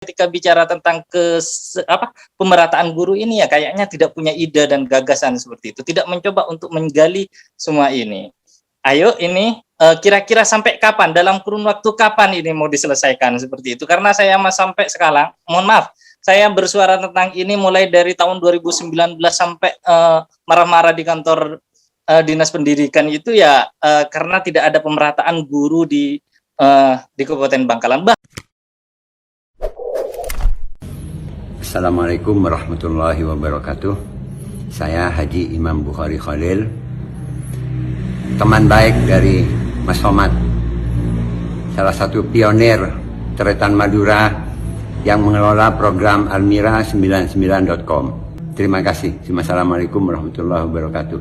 ketika bicara tentang pemerataan guru ini ya kayaknya tidak punya ide dan gagasan seperti itu, tidak mencoba untuk menggali semua ini. Ayo ini kira-kira sampai kapan, dalam kurun waktu kapan ini mau diselesaikan seperti itu, karena saya sampai sekarang, mohon maaf, saya bersuara tentang ini mulai dari tahun 2019 sampai marah-marah di kantor Dinas Pendidikan itu ya karena tidak ada pemerataan guru di Kabupaten Bangkalan. Assalamualaikum warahmatullahi wabarakatuh. Saya Haji Imam Bukhari Khalil, teman baik dari Mas Somad, salah satu pionir Tretan Madura yang mengelola program almira99.com. Terima kasih. Assalamualaikum warahmatullahi wabarakatuh.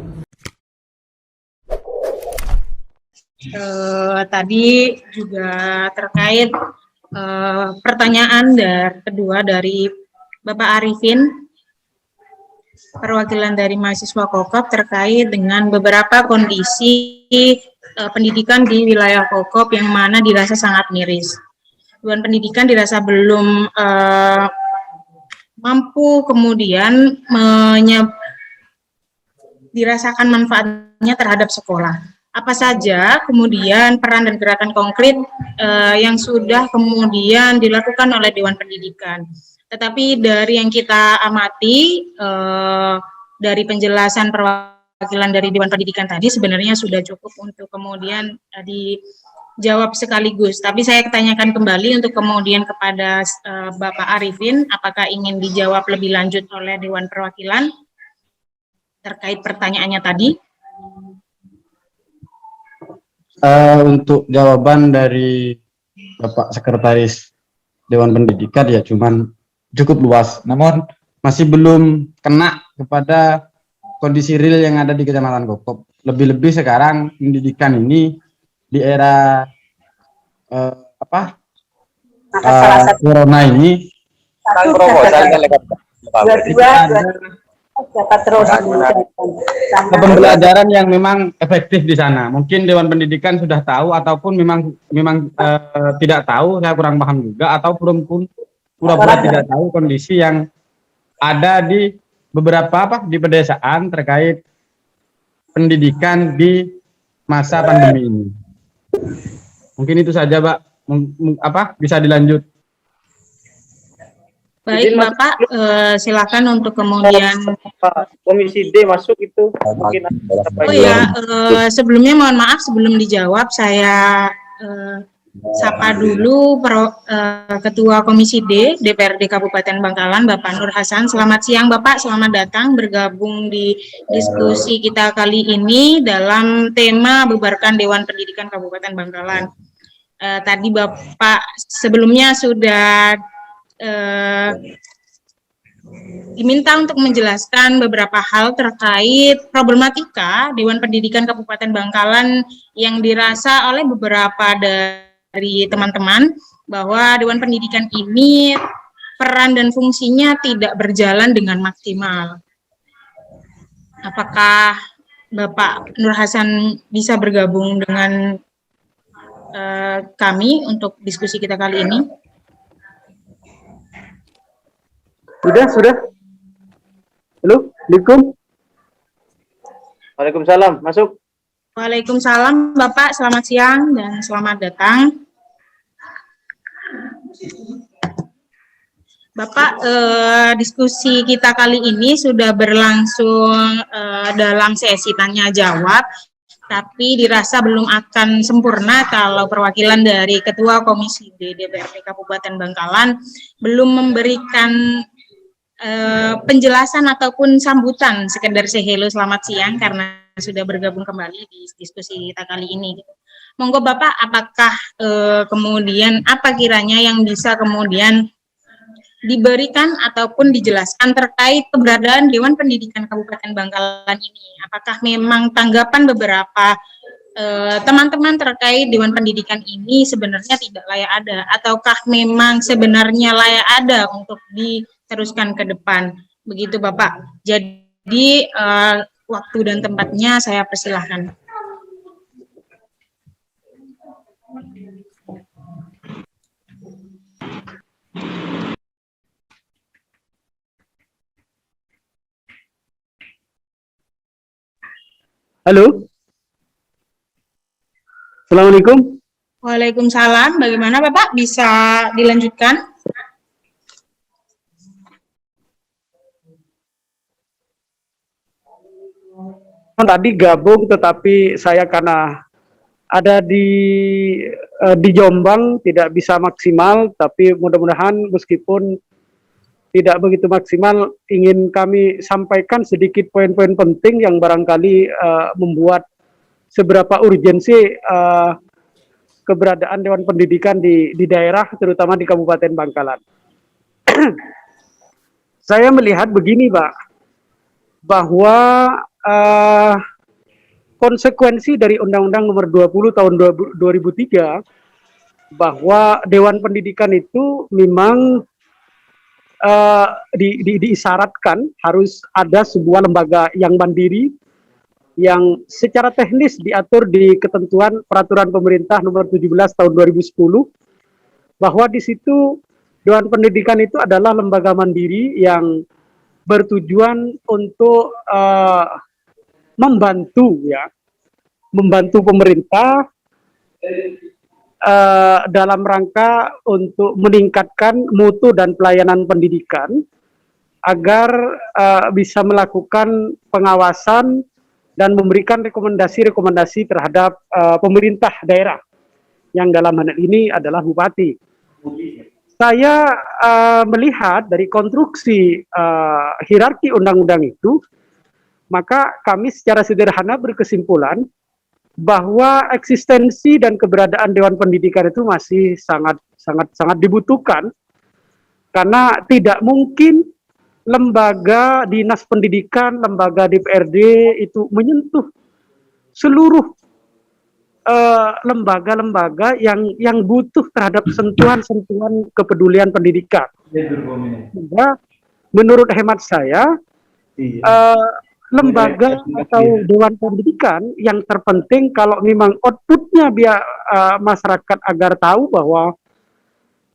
Tadi juga terkait pertanyaan kedua dari Bapak Arifin, perwakilan dari mahasiswa Kokop terkait dengan beberapa kondisi pendidikan di wilayah Kokop yang mana dirasa sangat miris. Dewan Pendidikan dirasa belum mampu kemudian dirasakan manfaatnya terhadap sekolah. Apa saja kemudian peran dan gerakan konkret yang sudah kemudian dilakukan oleh Dewan Pendidikan. Tetapi dari yang kita amati, dari penjelasan perwakilan dari Dewan Pendidikan tadi sebenarnya sudah cukup untuk kemudian dijawab sekaligus. Tapi saya tanyakan kembali untuk kemudian kepada Bapak Arifin, apakah ingin dijawab lebih lanjut oleh Dewan Perwakilan terkait pertanyaannya tadi? Untuk jawaban dari Bapak Sekretaris Dewan Pendidikan ya cukup luas, namun masih belum kena kepada kondisi real yang ada di Kecamatan Kokop. Lebih-lebih sekarang pendidikan ini di era corona ini pembelajaran yang memang efektif di sana. Mungkin Dewan Pendidikan sudah tahu ataupun memang tidak tahu, saya kurang paham juga, ataupun pura-pura tidak tahu kondisi yang ada di beberapa di pedesaan terkait pendidikan di masa pandemi ini. Mungkin itu saja, Pak. Bisa dilanjut. Baik, Bapak, silakan untuk kemudian Komisi D masuk itu mungkin. Oh ya, sebelumnya mohon maaf sebelum dijawab saya sapa dulu Ketua Komisi D DPRD Kabupaten Bangkalan, Bapak Nur Hasan. Selamat siang, Bapak. Selamat datang bergabung di diskusi kita kali ini dalam tema bubarkan Dewan Pendidikan Kabupaten Bangkalan. Tadi Bapak sebelumnya sudah diminta untuk menjelaskan beberapa hal terkait problematika Dewan Pendidikan Kabupaten Bangkalan yang dirasa oleh beberapa dari teman-teman bahwa Dewan Pendidikan ini peran dan fungsinya tidak berjalan dengan maksimal. Apakah Bapak Nur Hasan bisa bergabung dengan kami untuk diskusi kita kali ini? Sudah. Halo, Assalamualaikum. Waalaikumsalam, masuk. Waalaikumsalam, Bapak. Selamat siang dan selamat datang. Bapak, diskusi kita kali ini sudah berlangsung dalam sesi tanya jawab, tapi dirasa belum akan sempurna kalau perwakilan dari Ketua Komisi D DPRD Kabupaten Bangkalan belum memberikan penjelasan ataupun sambutan sekedar say hello selamat siang karena sudah bergabung kembali di diskusi kita kali ini. Monggo Bapak, apakah kemudian apa kiranya yang bisa kemudian diberikan ataupun dijelaskan terkait keberadaan Dewan Pendidikan Kabupaten Bangkalan ini? Apakah memang tanggapan beberapa teman-teman terkait Dewan Pendidikan ini sebenarnya tidak layak ada, ataukah memang sebenarnya layak ada untuk diteruskan ke depan? Begitu Bapak. Jadi waktu dan tempatnya saya persilahkan. Halo. Assalamualaikum. Waalaikumsalam. Bagaimana Bapak? Bisa dilanjutkan? Tadi gabung, tetapi saya karena ada di Jombang tidak bisa maksimal, tapi mudah-mudahan meskipun tidak begitu maksimal, ingin kami sampaikan sedikit poin-poin penting yang barangkali membuat seberapa urgensi keberadaan Dewan Pendidikan di daerah, terutama di Kabupaten Bangkalan. Saya melihat begini, Pak, bahwa konsekuensi dari Undang-Undang Nomor 20 Tahun 2003 bahwa Dewan Pendidikan itu memang diisyaratkan harus ada sebuah lembaga yang mandiri yang secara teknis diatur di ketentuan Peraturan Pemerintah Nomor 17 Tahun 2010, bahwa di situ Dewan Pendidikan itu adalah lembaga mandiri yang bertujuan untuk membantu pemerintah dalam rangka untuk meningkatkan mutu dan pelayanan pendidikan agar bisa melakukan pengawasan dan memberikan rekomendasi-rekomendasi terhadap pemerintah daerah yang dalam hal ini adalah bupati. Saya melihat dari konstruksi hierarki undang-undang itu, maka kami secara sederhana berkesimpulan bahwa eksistensi dan keberadaan Dewan Pendidikan itu masih sangat dibutuhkan, karena tidak mungkin lembaga dinas pendidikan, lembaga DPRD itu menyentuh seluruh lembaga-lembaga yang butuh terhadap sentuhan-sentuhan kepedulian pendidikan. Sehingga menurut hemat saya, lembaga atau Dewan Pendidikan yang terpenting kalau memang outputnya biar masyarakat agar tahu bahwa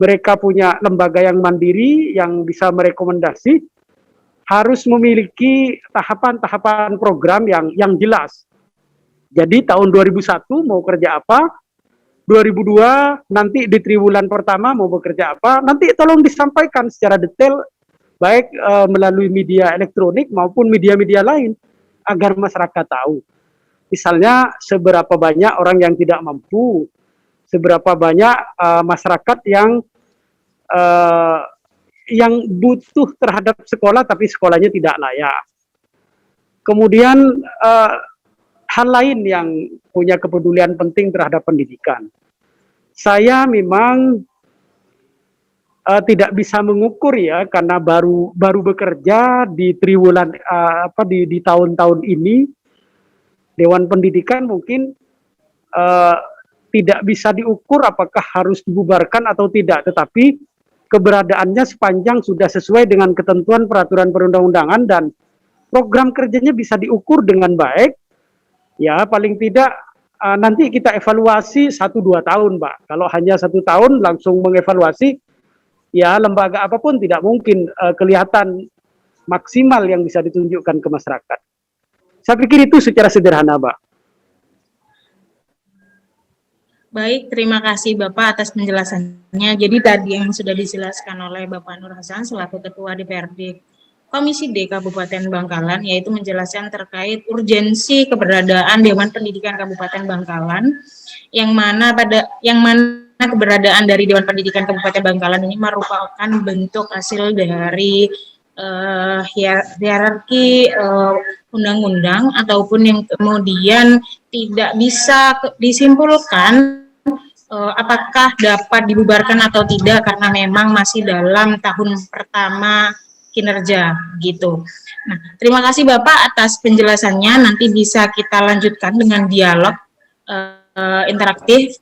mereka punya lembaga yang mandiri yang bisa merekomendasi, harus memiliki tahapan-tahapan program yang jelas. Jadi tahun 2001 mau kerja apa, 2002 nanti di triwulan pertama mau bekerja apa, nanti tolong disampaikan secara detail, baik melalui media elektronik maupun media-media lain, agar masyarakat tahu. Misalnya seberapa banyak orang yang tidak mampu, seberapa banyak masyarakat yang butuh terhadap sekolah tapi sekolahnya tidak layak. Kemudian hal lain yang punya kepedulian penting terhadap pendidikan. Saya memang tidak bisa mengukur ya, karena baru bekerja di triwulan di tahun-tahun ini. Dewan Pendidikan mungkin tidak bisa diukur apakah harus dibubarkan atau tidak, tetapi keberadaannya sepanjang sudah sesuai dengan ketentuan peraturan perundang-undangan dan program kerjanya bisa diukur dengan baik. Ya, paling tidak nanti kita evaluasi 1-2 tahun, Pak. Kalau hanya 1 tahun langsung mengevaluasi, ya lembaga apapun tidak mungkin kelihatan maksimal yang bisa ditunjukkan ke masyarakat. Saya pikir itu secara sederhana, Pak. Baik, terima kasih Bapak atas penjelasannya. Jadi tadi yang sudah dijelaskan oleh Bapak Nur Hasan selaku Ketua DPRD Komisi D Kabupaten Bangkalan, yaitu menjelaskan terkait urgensi keberadaan Dewan Pendidikan Kabupaten Bangkalan, yang mana keberadaan dari Dewan Pendidikan Kabupaten Bangkalan ini merupakan bentuk hasil dari hierarki undang-undang ataupun yang kemudian tidak bisa disimpulkan apakah dapat dibubarkan atau tidak karena memang masih dalam tahun pertama kinerja gitu. Nah, terima kasih Bapak atas penjelasannya. Nanti bisa kita lanjutkan dengan dialog interaktif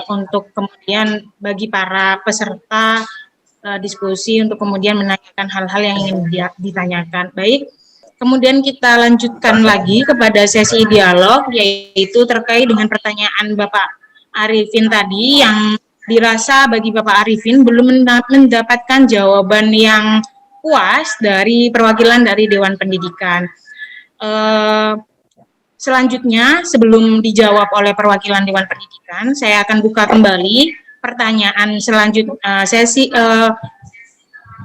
untuk kemudian bagi para peserta diskusi untuk kemudian menanyakan hal-hal yang ingin ditanyakan. Baik, kemudian kita lanjutkan lagi kepada sesi dialog, yaitu terkait dengan pertanyaan Bapak Arifin tadi yang dirasa bagi Bapak Arifin belum mendapatkan jawaban yang puas dari perwakilan dari Dewan Pendidikan. Selanjutnya, sebelum dijawab oleh perwakilan Dewan Pendidikan, saya akan buka kembali pertanyaan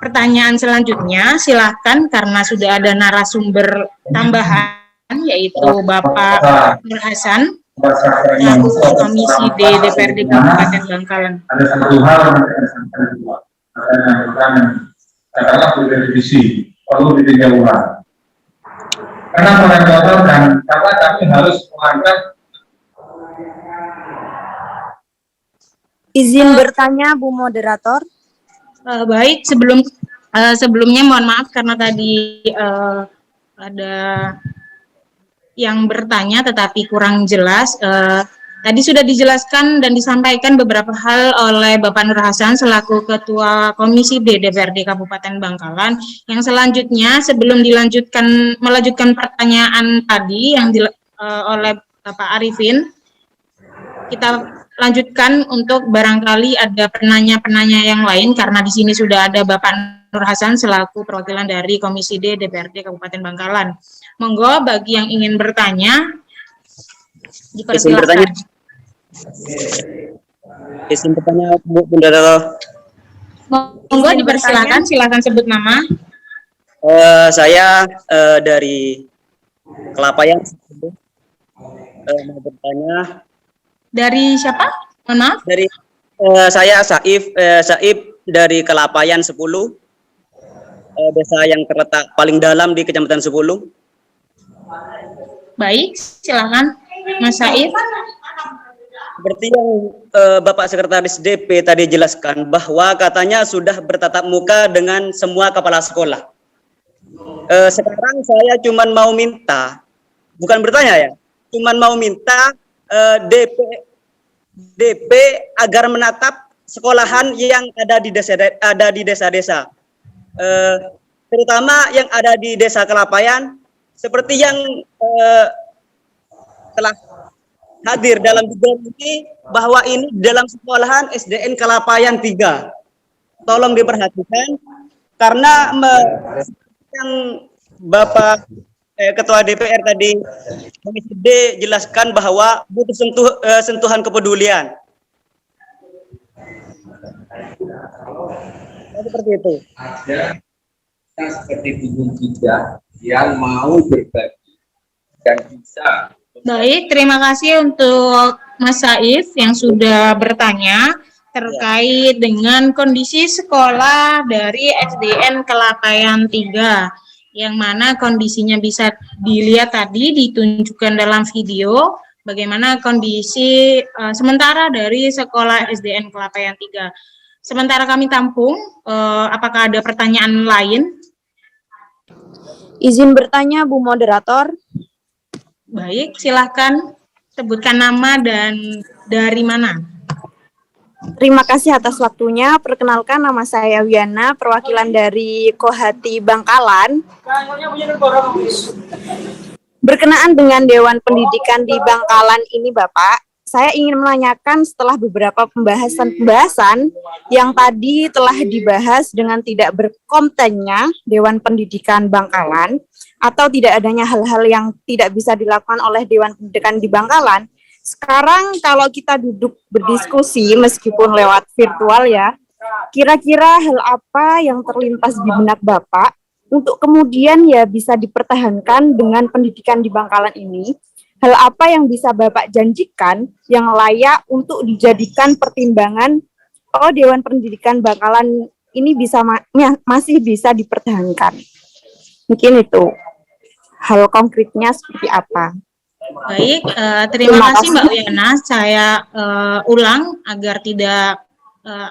pertanyaan selanjutnya. Silakan, karena sudah ada narasumber tambahan, yaitu Bapak Nur Hasan, selaku Komisi D DPRD Kabupaten Bangkalan. Ada satu hal yang saya sampaikan juga, katakanlah perlu direvisi, perlu ditinjau ulang. Karena mengajarkan dan karena kami harus mengangkat. Izin bertanya, Bu Moderator. Baik, sebelumnya mohon maaf karena tadi ada yang bertanya tetapi kurang jelas. Tadi sudah dijelaskan dan disampaikan beberapa hal oleh Bapak Nur Hasan selaku Ketua Komisi D DPRD Kabupaten Bangkalan. Yang selanjutnya, sebelum melanjutkan pertanyaan tadi yang oleh Bapak Arifin, kita lanjutkan untuk barangkali ada penanya-penanya yang lain, karena di sini sudah ada Bapak Nur Hasan selaku perwakilan dari Komisi D DPRD Kabupaten Bangkalan. Monggo bagi yang ingin bertanya, dipersilakan. Izin bertanya, Bu Moderator. Monggo dipersilakan, silakan sebut nama. Saya dari Kelapayang. Mau bertanya. Dari siapa? Mohon maaf. Dari saya Saif dari Kelapayang 10. Desa yang terletak paling dalam di Kecamatan 10. Baik, silakan Mas Saif. Seperti yang Bapak Sekretaris DP tadi jelaskan, bahwa katanya sudah bertatap muka dengan semua kepala sekolah. Sekarang saya cuma mau minta, bukan bertanya ya, cuma mau minta DP agar menatap sekolahan yang ada di desa-desa, terutama yang ada di Desa Kelapayang, seperti yang telah hadir dalam video ini, bahwa ini dalam sekolahan SDN Kelapayang 3. Tolong diperhatikan, karena yang Bapak Ketua DPR tadi Komisi D jelaskan bahwa butuh sentuhan kepedulian. Seperti itu. Ada yang seperti Bung Tidak yang mau berbagi dan bisa. Baik, terima kasih untuk Mas Saif yang sudah bertanya terkait dengan kondisi sekolah dari SDN Kelapayang 3, yang mana kondisinya bisa dilihat tadi ditunjukkan dalam video bagaimana kondisi sementara dari sekolah SDN Kelapayang 3. Sementara kami tampung, apakah ada pertanyaan lain? Izin bertanya, Bu Moderator. Baik, silahkan sebutkan nama dan dari mana. Terima kasih atas waktunya. Perkenalkan, nama saya Wiana, perwakilan dari Kohati Bangkalan. Berkenaan dengan Dewan Pendidikan di Bangkalan ini, Bapak, saya ingin menanyakan setelah beberapa pembahasan yang tadi telah dibahas dengan tidak berkontennya Dewan Pendidikan Bangkalan, atau tidak adanya hal-hal yang tidak bisa dilakukan oleh Dewan Pendidikan di Bangkalan. Sekarang kalau kita duduk berdiskusi meskipun lewat virtual ya, kira-kira hal apa yang terlintas di benak Bapak untuk kemudian ya bisa dipertahankan dengan pendidikan di Bangkalan ini? Hal apa yang bisa Bapak janjikan yang layak untuk dijadikan pertimbangan, oh Dewan Pendidikan Bangkalan ini bisa masih bisa dipertahankan? Mungkin itu hal konkretnya seperti apa. Baik, terima kasih Mbak Wiana. Saya ulang agar tidak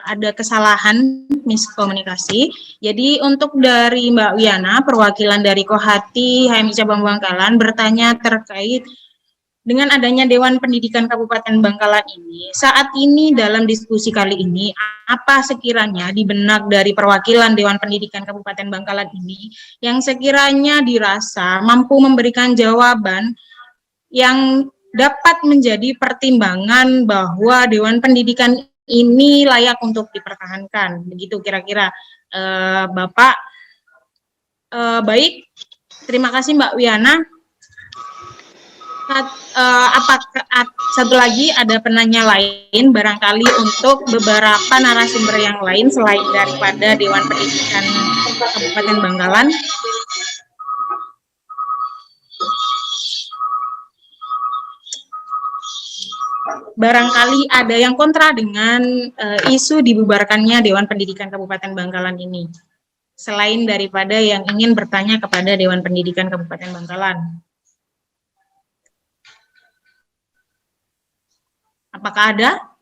ada kesalahan miskomunikasi. Jadi untuk dari Mbak Wiana, perwakilan dari Kohati HMI Cabang Bangkalan bertanya terkait dengan adanya Dewan Pendidikan Kabupaten Bangkalan ini. Saat ini dalam diskusi kali ini, apa sekiranya di benak dari perwakilan Dewan Pendidikan Kabupaten Bangkalan ini yang sekiranya dirasa mampu memberikan jawaban yang dapat menjadi pertimbangan bahwa Dewan Pendidikan ini layak untuk dipertahankan, begitu kira-kira Bapak. Baik, terima kasih Mbak Wiana. Satu lagi ada penanya lain barangkali untuk beberapa narasumber yang lain selain daripada Dewan Pendidikan Kabupaten Bangkalan. Barangkali ada yang kontra dengan isu dibubarkannya Dewan Pendidikan Kabupaten Bangkalan ini. Selain daripada yang ingin bertanya kepada Dewan Pendidikan Kabupaten Bangkalan. Apakah ada?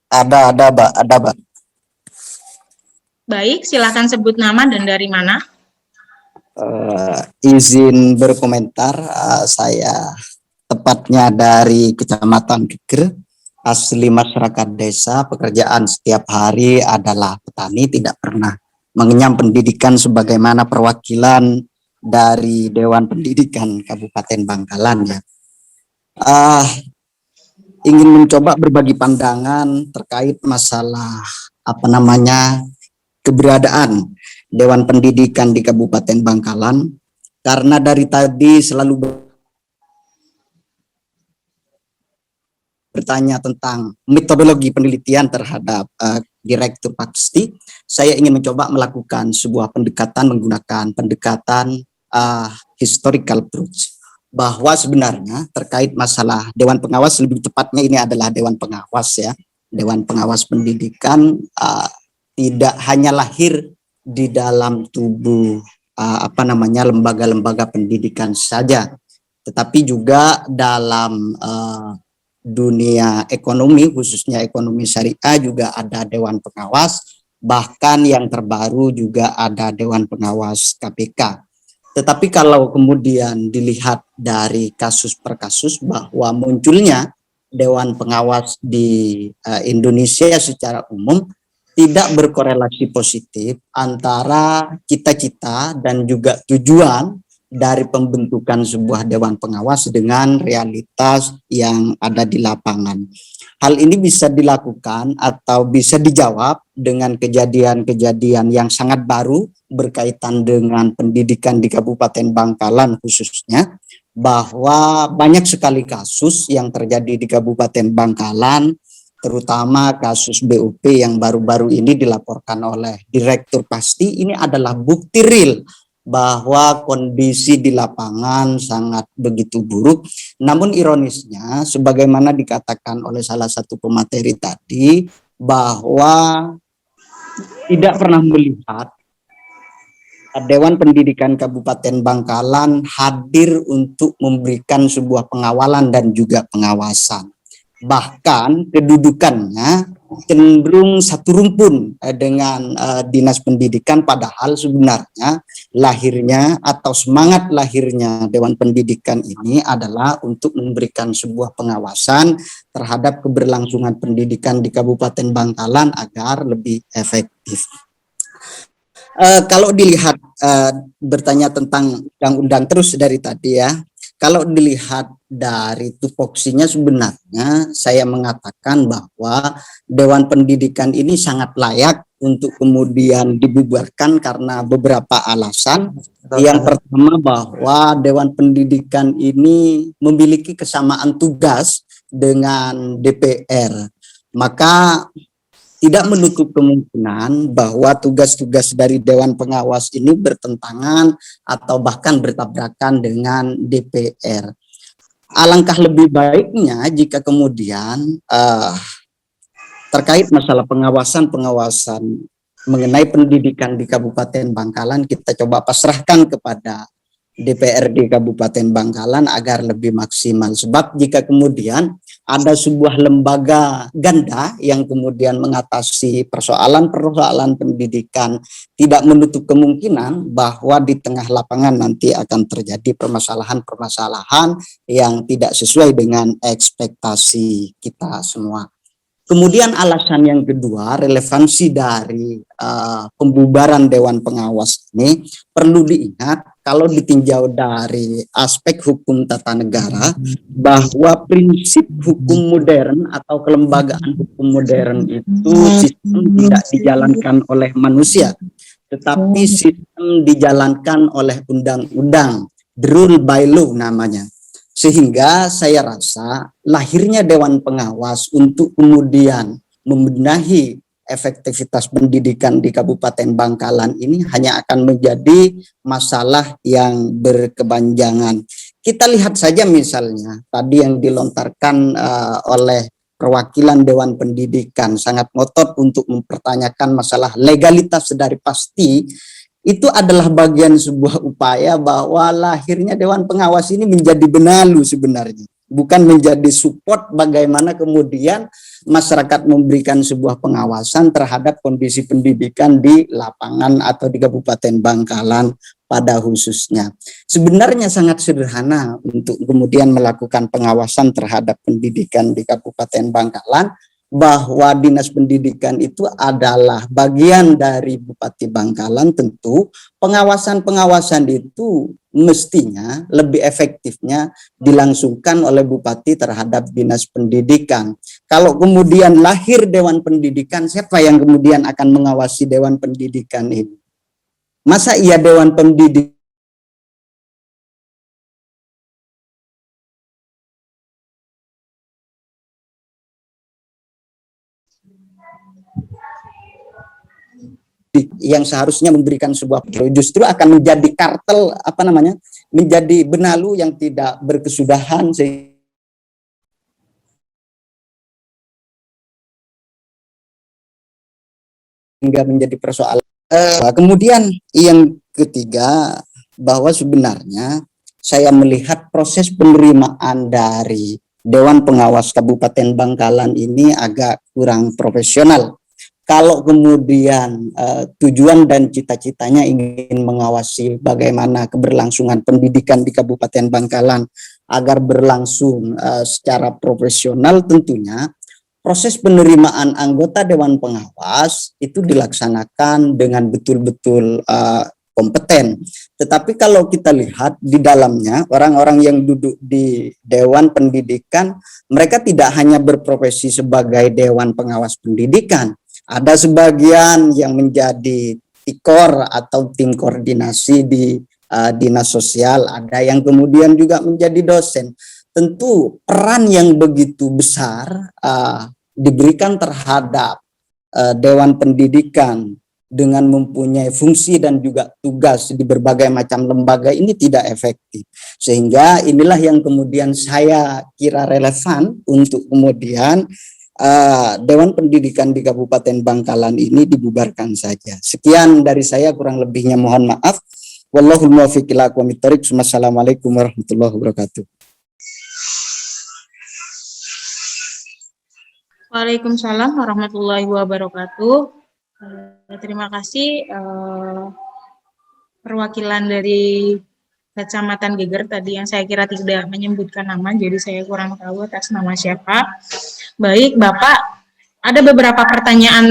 Ada, Mbak. Ada, Mbak. Baik, silakan sebut nama dan dari mana. Izin berkomentar, saya tepatnya dari Kecamatan Geger, asli masyarakat desa, pekerjaan setiap hari adalah petani, tidak pernah mengenyam pendidikan sebagaimana perwakilan dari Dewan Pendidikan Kabupaten Bangkalan ya. Ingin mencoba berbagi pandangan terkait masalah keberadaan Dewan Pendidikan di Kabupaten Bangkalan, karena dari tadi selalu bertanya tentang metodologi penelitian terhadap Direktur Paksti. Saya ingin mencoba melakukan sebuah pendekatan menggunakan pendekatan historical approach, bahwa sebenarnya terkait masalah Dewan Pengawas, lebih tepatnya ini adalah Dewan Pengawas ya, Dewan Pengawas Pendidikan tidak hanya lahir di dalam tubuh lembaga-lembaga pendidikan saja, tetapi juga dalam dunia ekonomi, khususnya ekonomi syariah juga ada Dewan Pengawas, bahkan yang terbaru juga ada Dewan Pengawas KPK. Tetapi kalau kemudian dilihat dari kasus per kasus bahwa munculnya Dewan Pengawas di Indonesia secara umum tidak berkorelasi positif antara cita-cita dan juga tujuan dari pembentukan sebuah Dewan Pengawas dengan realitas yang ada di lapangan. Hal ini bisa dilakukan atau bisa dijawab dengan kejadian-kejadian yang sangat baru berkaitan dengan pendidikan di Kabupaten Bangkalan khususnya, bahwa banyak sekali kasus yang terjadi di Kabupaten Bangkalan, terutama kasus BUP yang baru-baru ini dilaporkan oleh Direktur Pasti. Ini adalah bukti real bahwa kondisi di lapangan sangat begitu buruk. Namun ironisnya, sebagaimana dikatakan oleh salah satu pemateri tadi, bahwa tidak pernah melihat Dewan Pendidikan Kabupaten Bangkalan hadir untuk memberikan sebuah pengawalan dan juga pengawasan. Bahkan kedudukannya cenderung satu rumpun dengan Dinas Pendidikan, padahal sebenarnya lahirnya atau semangat lahirnya Dewan Pendidikan ini adalah untuk memberikan sebuah pengawasan terhadap keberlangsungan pendidikan di Kabupaten Bangkalan agar lebih efektif. Kalau dilihat bertanya tentang undang-undang terus dari tadi ya, kalau dilihat dari tupoksinya sebenarnya saya mengatakan bahwa Dewan Pendidikan ini sangat layak untuk kemudian dibubarkan karena beberapa alasan. Yang pertama bahwa Dewan Pendidikan ini memiliki kesamaan tugas dengan DPR. Maka tidak menutup kemungkinan bahwa tugas-tugas dari Dewan Pengawas ini bertentangan atau bahkan bertabrakan dengan DPR. Alangkah lebih baiknya jika kemudian terkait masalah pengawasan mengenai pendidikan di Kabupaten Bangkalan kita coba pasrahkan kepada DPRD Kabupaten Bangkalan agar lebih maksimal. Sebab jika kemudian ada sebuah lembaga ganda yang kemudian mengatasi persoalan-persoalan pendidikan, tidak menutup kemungkinan bahwa di tengah lapangan nanti akan terjadi permasalahan-permasalahan yang tidak sesuai dengan ekspektasi kita semua. Kemudian alasan yang kedua, relevansi dari pembubaran Dewan Pengawas ini perlu diingat kalau ditinjau dari aspek hukum tata negara, bahwa prinsip hukum modern atau kelembagaan hukum modern itu sistem tidak dijalankan oleh manusia, tetapi sistem dijalankan oleh undang-undang, the rule by law namanya. Sehingga saya rasa lahirnya Dewan Pengawas untuk kemudian membenahi efektivitas pendidikan di Kabupaten Bangkalan ini hanya akan menjadi masalah yang berkepanjangan. Kita lihat saja misalnya tadi yang dilontarkan oleh perwakilan Dewan Pendidikan sangat ngotot untuk mempertanyakan masalah legalitas dari pasti. Itu adalah bagian sebuah upaya bahwa lahirnya Dewan Pengawas ini menjadi benalu sebenarnya. Bukan menjadi support bagaimana kemudian masyarakat memberikan sebuah pengawasan terhadap kondisi pendidikan di lapangan atau di Kabupaten Bangkalan pada khususnya. Sebenarnya sangat sederhana untuk kemudian melakukan pengawasan terhadap pendidikan di Kabupaten Bangkalan, bahwa Dinas Pendidikan itu adalah bagian dari Bupati Bangkalan. Tentu pengawasan-pengawasan itu mestinya lebih efektifnya dilangsungkan oleh Bupati terhadap Dinas Pendidikan. Kalau kemudian lahir Dewan Pendidikan, siapa yang kemudian akan mengawasi Dewan Pendidikan ini? Masa iya Dewan Pendidikan yang seharusnya memberikan sebuah, justru akan menjadi kartel, menjadi benalu yang tidak berkesudahan sehingga menjadi persoalan. Kemudian yang ketiga, bahwa sebenarnya saya melihat proses penerimaan dari Dewan Pengawas Kabupaten Bangkalan ini agak kurang profesional. Kalau kemudian tujuan dan cita-citanya ingin mengawasi bagaimana keberlangsungan pendidikan di Kabupaten Bangkalan agar berlangsung secara profesional, tentunya proses penerimaan anggota Dewan Pengawas itu dilaksanakan dengan betul-betul kompeten. Tetapi kalau kita lihat di dalamnya, orang-orang yang duduk di Dewan Pendidikan, mereka tidak hanya berprofesi sebagai Dewan Pengawas Pendidikan. Ada sebagian yang menjadi tikor atau tim koordinasi di dinas sosial, ada yang kemudian juga menjadi dosen. Tentu peran yang begitu besar diberikan terhadap Dewan Pendidikan dengan mempunyai fungsi dan juga tugas di berbagai macam lembaga ini tidak efektif. Sehingga inilah yang kemudian saya kira relevan untuk kemudian Dewan Pendidikan di Kabupaten Bangkalan ini dibubarkan saja. Sekian dari saya, kurang lebihnya mohon maaf. Wallahul muwaffiq ila aqwamit thoriq. Wassalamualaikum warahmatullahi wabarakatuh. Waalaikumsalam warahmatullahi wabarakatuh. Terima kasih perwakilan dari Kecamatan Geger tadi yang saya kira tidak menyebutkan nama, jadi saya kurang tahu atas nama siapa. Baik, Bapak, ada beberapa pertanyaan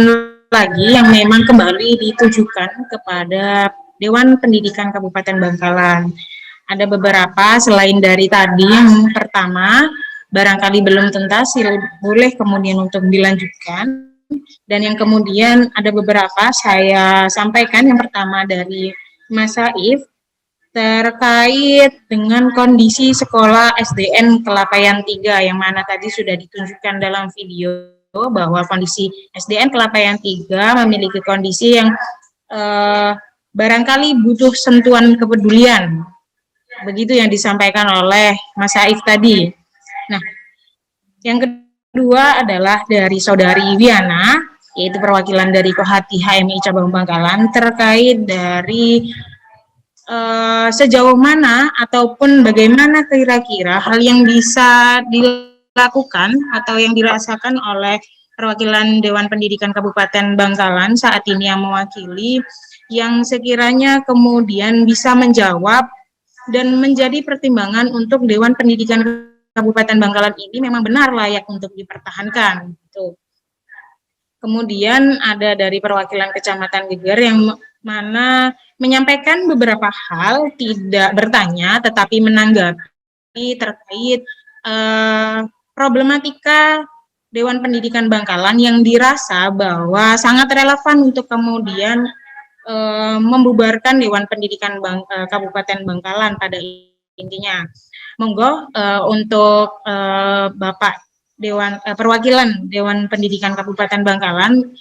lagi yang memang kembali ditujukan kepada Dewan Pendidikan Kabupaten Bangkalan. Ada beberapa selain dari tadi, yang pertama, barangkali belum tuntas, boleh kemudian untuk dilanjutkan. Dan yang kemudian ada beberapa saya sampaikan, yang pertama dari Mas Saif, terkait dengan kondisi sekolah SDN Kelapaian 3 yang mana tadi sudah ditunjukkan dalam video bahwa kondisi SDN Kelapaian 3 memiliki kondisi yang barangkali butuh sentuhan kepedulian. Begitu yang disampaikan oleh Mas Saif tadi. Nah, yang kedua adalah dari Saudari Wiana, yaitu perwakilan dari Kohati HMI Cabang Bangkalan, terkait dari sejauh mana ataupun bagaimana kira-kira hal yang bisa dilakukan atau yang dirasakan oleh perwakilan Dewan Pendidikan Kabupaten Bangkalan saat ini yang mewakili, yang sekiranya kemudian bisa menjawab dan menjadi pertimbangan untuk Dewan Pendidikan Kabupaten Bangkalan ini memang benar layak untuk dipertahankan. Gitu. Kemudian ada dari perwakilan Kecamatan Geger yang mana menyampaikan beberapa hal, tidak bertanya tetapi menanggapi terkait problematika Dewan Pendidikan Bangkalan yang dirasa bahwa sangat relevan untuk kemudian membubarkan Dewan Pendidikan Kabupaten Bangkalan pada intinya. Monggo untuk Bapak perwakilan Dewan Pendidikan Kabupaten Bangkalan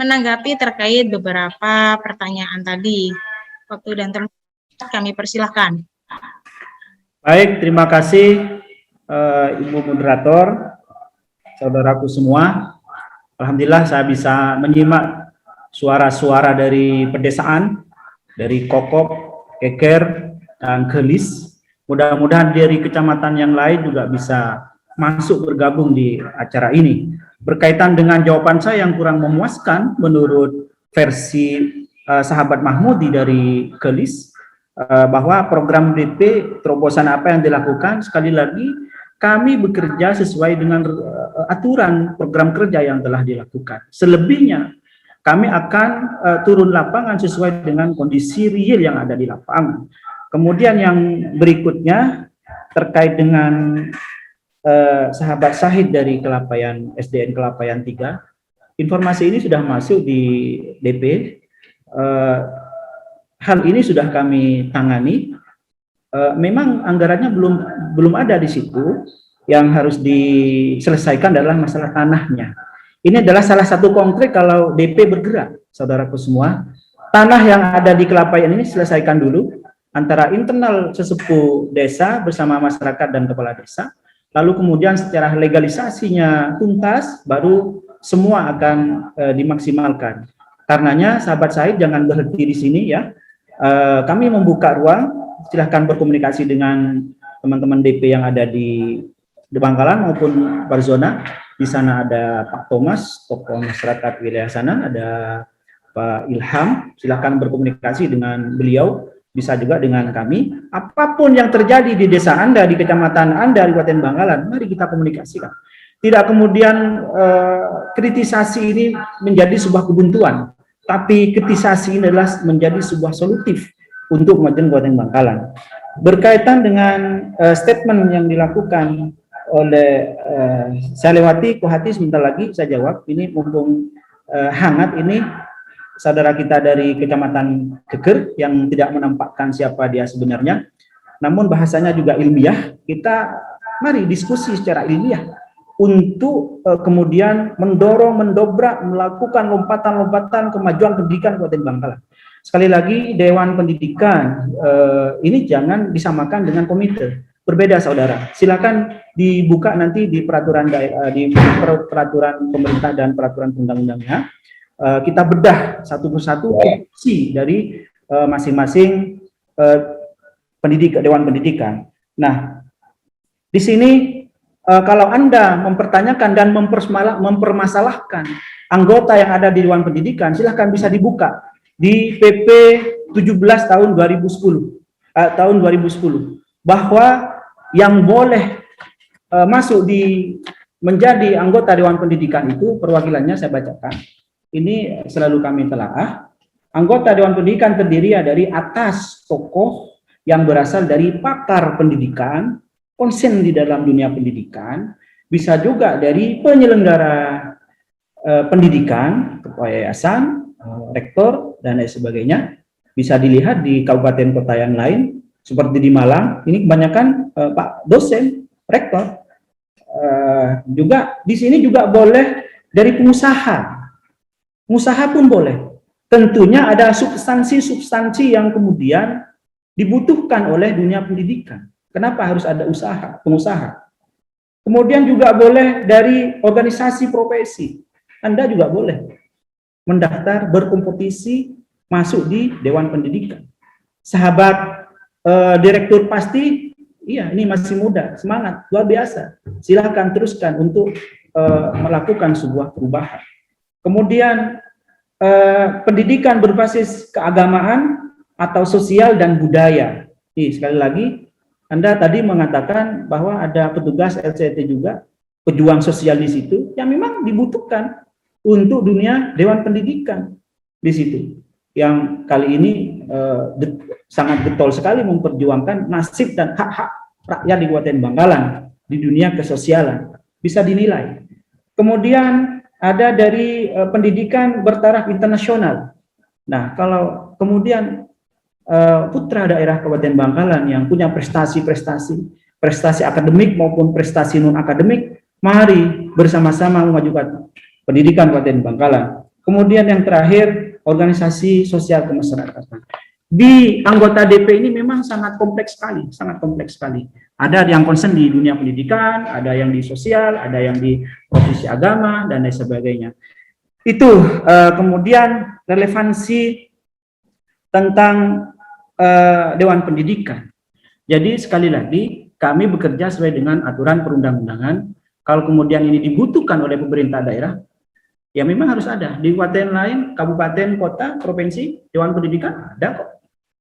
menanggapi terkait beberapa pertanyaan tadi. Waktu dan tempat kami persilahkan. Baik, terima kasih Ibu Moderator, saudaraku semua. Alhamdulillah saya bisa menyimak suara-suara dari pedesaan, dari Kokop, Keker, dan Kelis. Mudah-mudahan dari kecamatan yang lain juga bisa masuk bergabung di acara ini. Berkaitan dengan jawaban saya yang kurang memuaskan menurut versi sahabat Mahmudi dari Kelis, bahwa program DP terobosan apa yang dilakukan, sekali lagi kami bekerja sesuai dengan aturan program kerja yang telah dilakukan. Selebihnya kami akan turun lapangan sesuai dengan kondisi real yang ada di lapangan. Kemudian yang berikutnya terkait dengan sahabat Syahid dari Kelapaian SDN Kelapaian 3, informasi ini sudah masuk di DP. Hal ini sudah kami tangani. Memang anggarannya belum ada di situ. Yang harus diselesaikan adalah masalah tanahnya. Ini adalah salah satu konkret kalau DP bergerak, saudaraku semua. Tanah yang ada di Kelapaian ini selesaikan dulu antara internal sesepuh desa bersama masyarakat dan kepala desa. Lalu kemudian secara legalisasinya tuntas, baru semua akan dimaksimalkan. Karenanya sahabat Syahid jangan berhenti di sini ya. Kami membuka ruang, silahkan berkomunikasi dengan teman-teman DP yang ada di Bangkalan maupun Barzona. Di sana ada Pak Thomas, tokoh masyarakat wilayah sana, ada Pak Ilham, silahkan berkomunikasi dengan beliau, bisa juga dengan kami. Apapun yang terjadi di desa Anda, di kecamatan Anda, di Kabupaten Bangkalan, mari kita komunikasikan. Tidak kemudian kritisasi ini menjadi sebuah kebuntuan, tapi kritisasi ini adalah menjadi sebuah solutif untuk kemajuan Kabupaten Bangkalan. Berkaitan dengan statement yang dilakukan oleh saya lewati Kohati sebentar lagi saya jawab. Ini mumpung hangat ini saudara kita dari Kecamatan Keker yang tidak menampakkan siapa dia sebenarnya, namun bahasanya juga ilmiah. Kita mari diskusi secara ilmiah untuk kemudian mendorong, mendobrak, melakukan lompatan-lompatan kemajuan pendidikan Kabupaten Bangkalan. Sekali lagi, Dewan Pendidikan ini jangan disamakan dengan komite. Berbeda, saudara. Silakan dibuka nanti di peraturan di peraturan pemerintah dan peraturan undang-undangnya. Kita bedah satu persatu fungsi dari masing-masing Dewan Pendidikan. Nah, di sini kalau Anda mempertanyakan dan mempermasalahkan anggota yang ada di Dewan Pendidikan, silahkan bisa dibuka di PP 17 tahun 2010 bahwa yang boleh masuk menjadi anggota Dewan Pendidikan itu perwakilannya saya bacakan. Ini selalu kami telaah. Anggota Dewan Pendidikan terdiri dari atas tokoh yang berasal dari pakar pendidikan, konsen di dalam dunia pendidikan, bisa juga dari penyelenggara pendidikan, ketua yayasan, rektor, dan lain sebagainya. Bisa dilihat di kabupaten kota yang lain, seperti di Malang, ini kebanyakan Pak dosen, rektor. Juga di sini juga boleh dari pengusaha. Pengusaha pun boleh. Tentunya ada substansi-substansi yang kemudian dibutuhkan oleh dunia pendidikan. Kenapa harus ada pengusaha? Kemudian juga boleh dari organisasi profesi. Anda juga boleh mendaftar, berkompetisi, masuk di Dewan Pendidikan. Sahabat direktur pasti, iya ini masih muda, semangat, luar biasa. Silahkan teruskan untuk melakukan sebuah perubahan. Kemudian pendidikan berbasis keagamaan atau sosial dan budaya. Sekali lagi, Anda tadi mengatakan bahwa ada petugas LCT juga, pejuang sosial di situ, yang memang dibutuhkan untuk dunia Dewan Pendidikan di situ. Yang kali ini sangat getol sekali memperjuangkan nasib dan hak-hak rakyat di Kabupaten Bangkalan di dunia kesosialan. Bisa dinilai. Kemudian ada dari pendidikan bertaraf internasional. Nah, kalau kemudian putra daerah Kabupaten Bangkalan yang punya prestasi akademik maupun prestasi non akademik, mari bersama-sama memajukan pendidikan Kabupaten Bangkalan. Kemudian yang terakhir, organisasi sosial kemasyarakatan. Di anggota DP ini memang sangat kompleks sekali. Ada yang concern di dunia pendidikan, ada yang di sosial, ada yang di profesi agama, dan lain sebagainya. Itu kemudian relevansi tentang Dewan Pendidikan. Jadi sekali lagi, kami bekerja sesuai dengan aturan perundang-undangan. Kalau kemudian ini dibutuhkan oleh pemerintah daerah, ya memang harus ada. Di kabupaten lain, kabupaten, kota, provinsi, Dewan Pendidikan ada kok.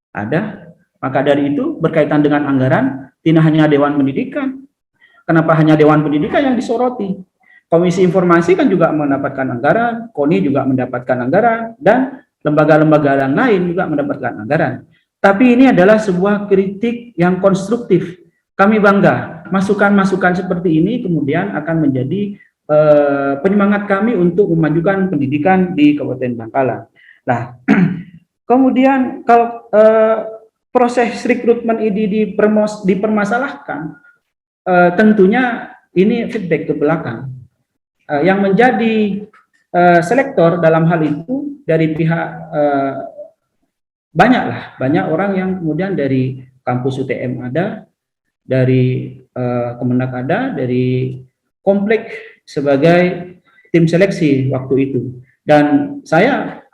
Ada. Maka dari itu berkaitan dengan anggaran, tidak hanya Dewan Pendidikan. Kenapa hanya Dewan Pendidikan yang disoroti? Komisi Informasi kan juga mendapatkan anggaran, KONI juga mendapatkan anggaran, dan lembaga-lembaga yang lain juga mendapatkan anggaran. Tapi ini adalah sebuah kritik yang konstruktif. Kami bangga, masukan-masukan seperti ini kemudian akan menjadi penyemangat kami untuk memajukan pendidikan di Kabupaten Bangkalan. Nah, kemudian kalau proses rekrutmen ini dipermasalahkan, tentunya ini feedback ke belakang. Yang menjadi selektor dalam hal itu dari pihak banyak orang yang kemudian dari kampus UTM ada, dari Kemenak ada, dari Komplek sebagai tim seleksi waktu itu. Dan saya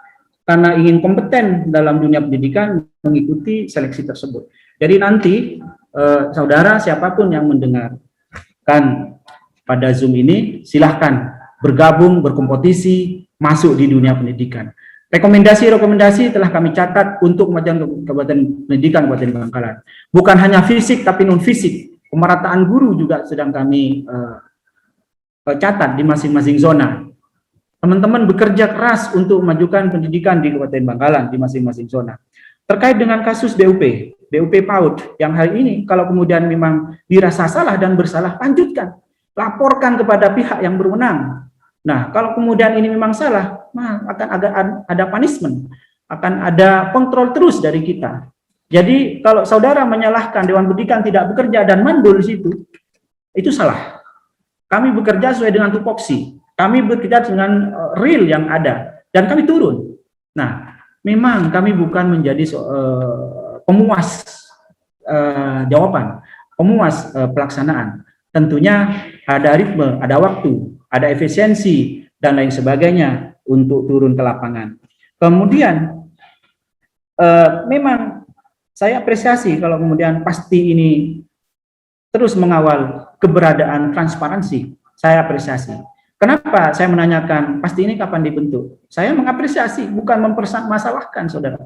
karena ingin kompeten dalam dunia pendidikan mengikuti seleksi tersebut. Jadi nanti saudara siapapun yang mendengarkan pada Zoom ini silahkan bergabung, berkompetisi, masuk di dunia pendidikan. Rekomendasi telah kami catat untuk kemajuan Kabupaten Pendidikan Kabupaten Bangkalan. Bukan hanya fisik tapi non fisik. Pemerataan guru juga sedang kami catat di masing-masing zona. Teman-teman bekerja keras untuk memajukan pendidikan di Kabupaten Bangkalan di masing-masing zona. Terkait dengan kasus BUP PAUD yang hari ini kalau kemudian memang dirasa salah dan bersalah, lanjutkan. Laporkan kepada pihak yang berwenang. Nah, kalau kemudian ini memang salah, akan ada punishment, akan ada kontrol terus dari kita. Jadi kalau saudara menyalahkan Dewan Pendidikan tidak bekerja dan mandul di situ, itu salah. Kami bekerja sesuai dengan tupoksi. Kami bekerja dengan real yang ada dan kami turun. Nah, memang kami bukan menjadi pemuas jawaban, pemuas pelaksanaan. Tentunya ada ritme, ada waktu, ada efisiensi dan lain sebagainya untuk turun ke lapangan. Kemudian memang saya apresiasi kalau kemudian pasti ini terus mengawal keberadaan transparansi. Saya apresiasi. Kenapa saya menanyakan pasti ini kapan dibentuk? Saya mengapresiasi, bukan mempermasalahkan, saudara.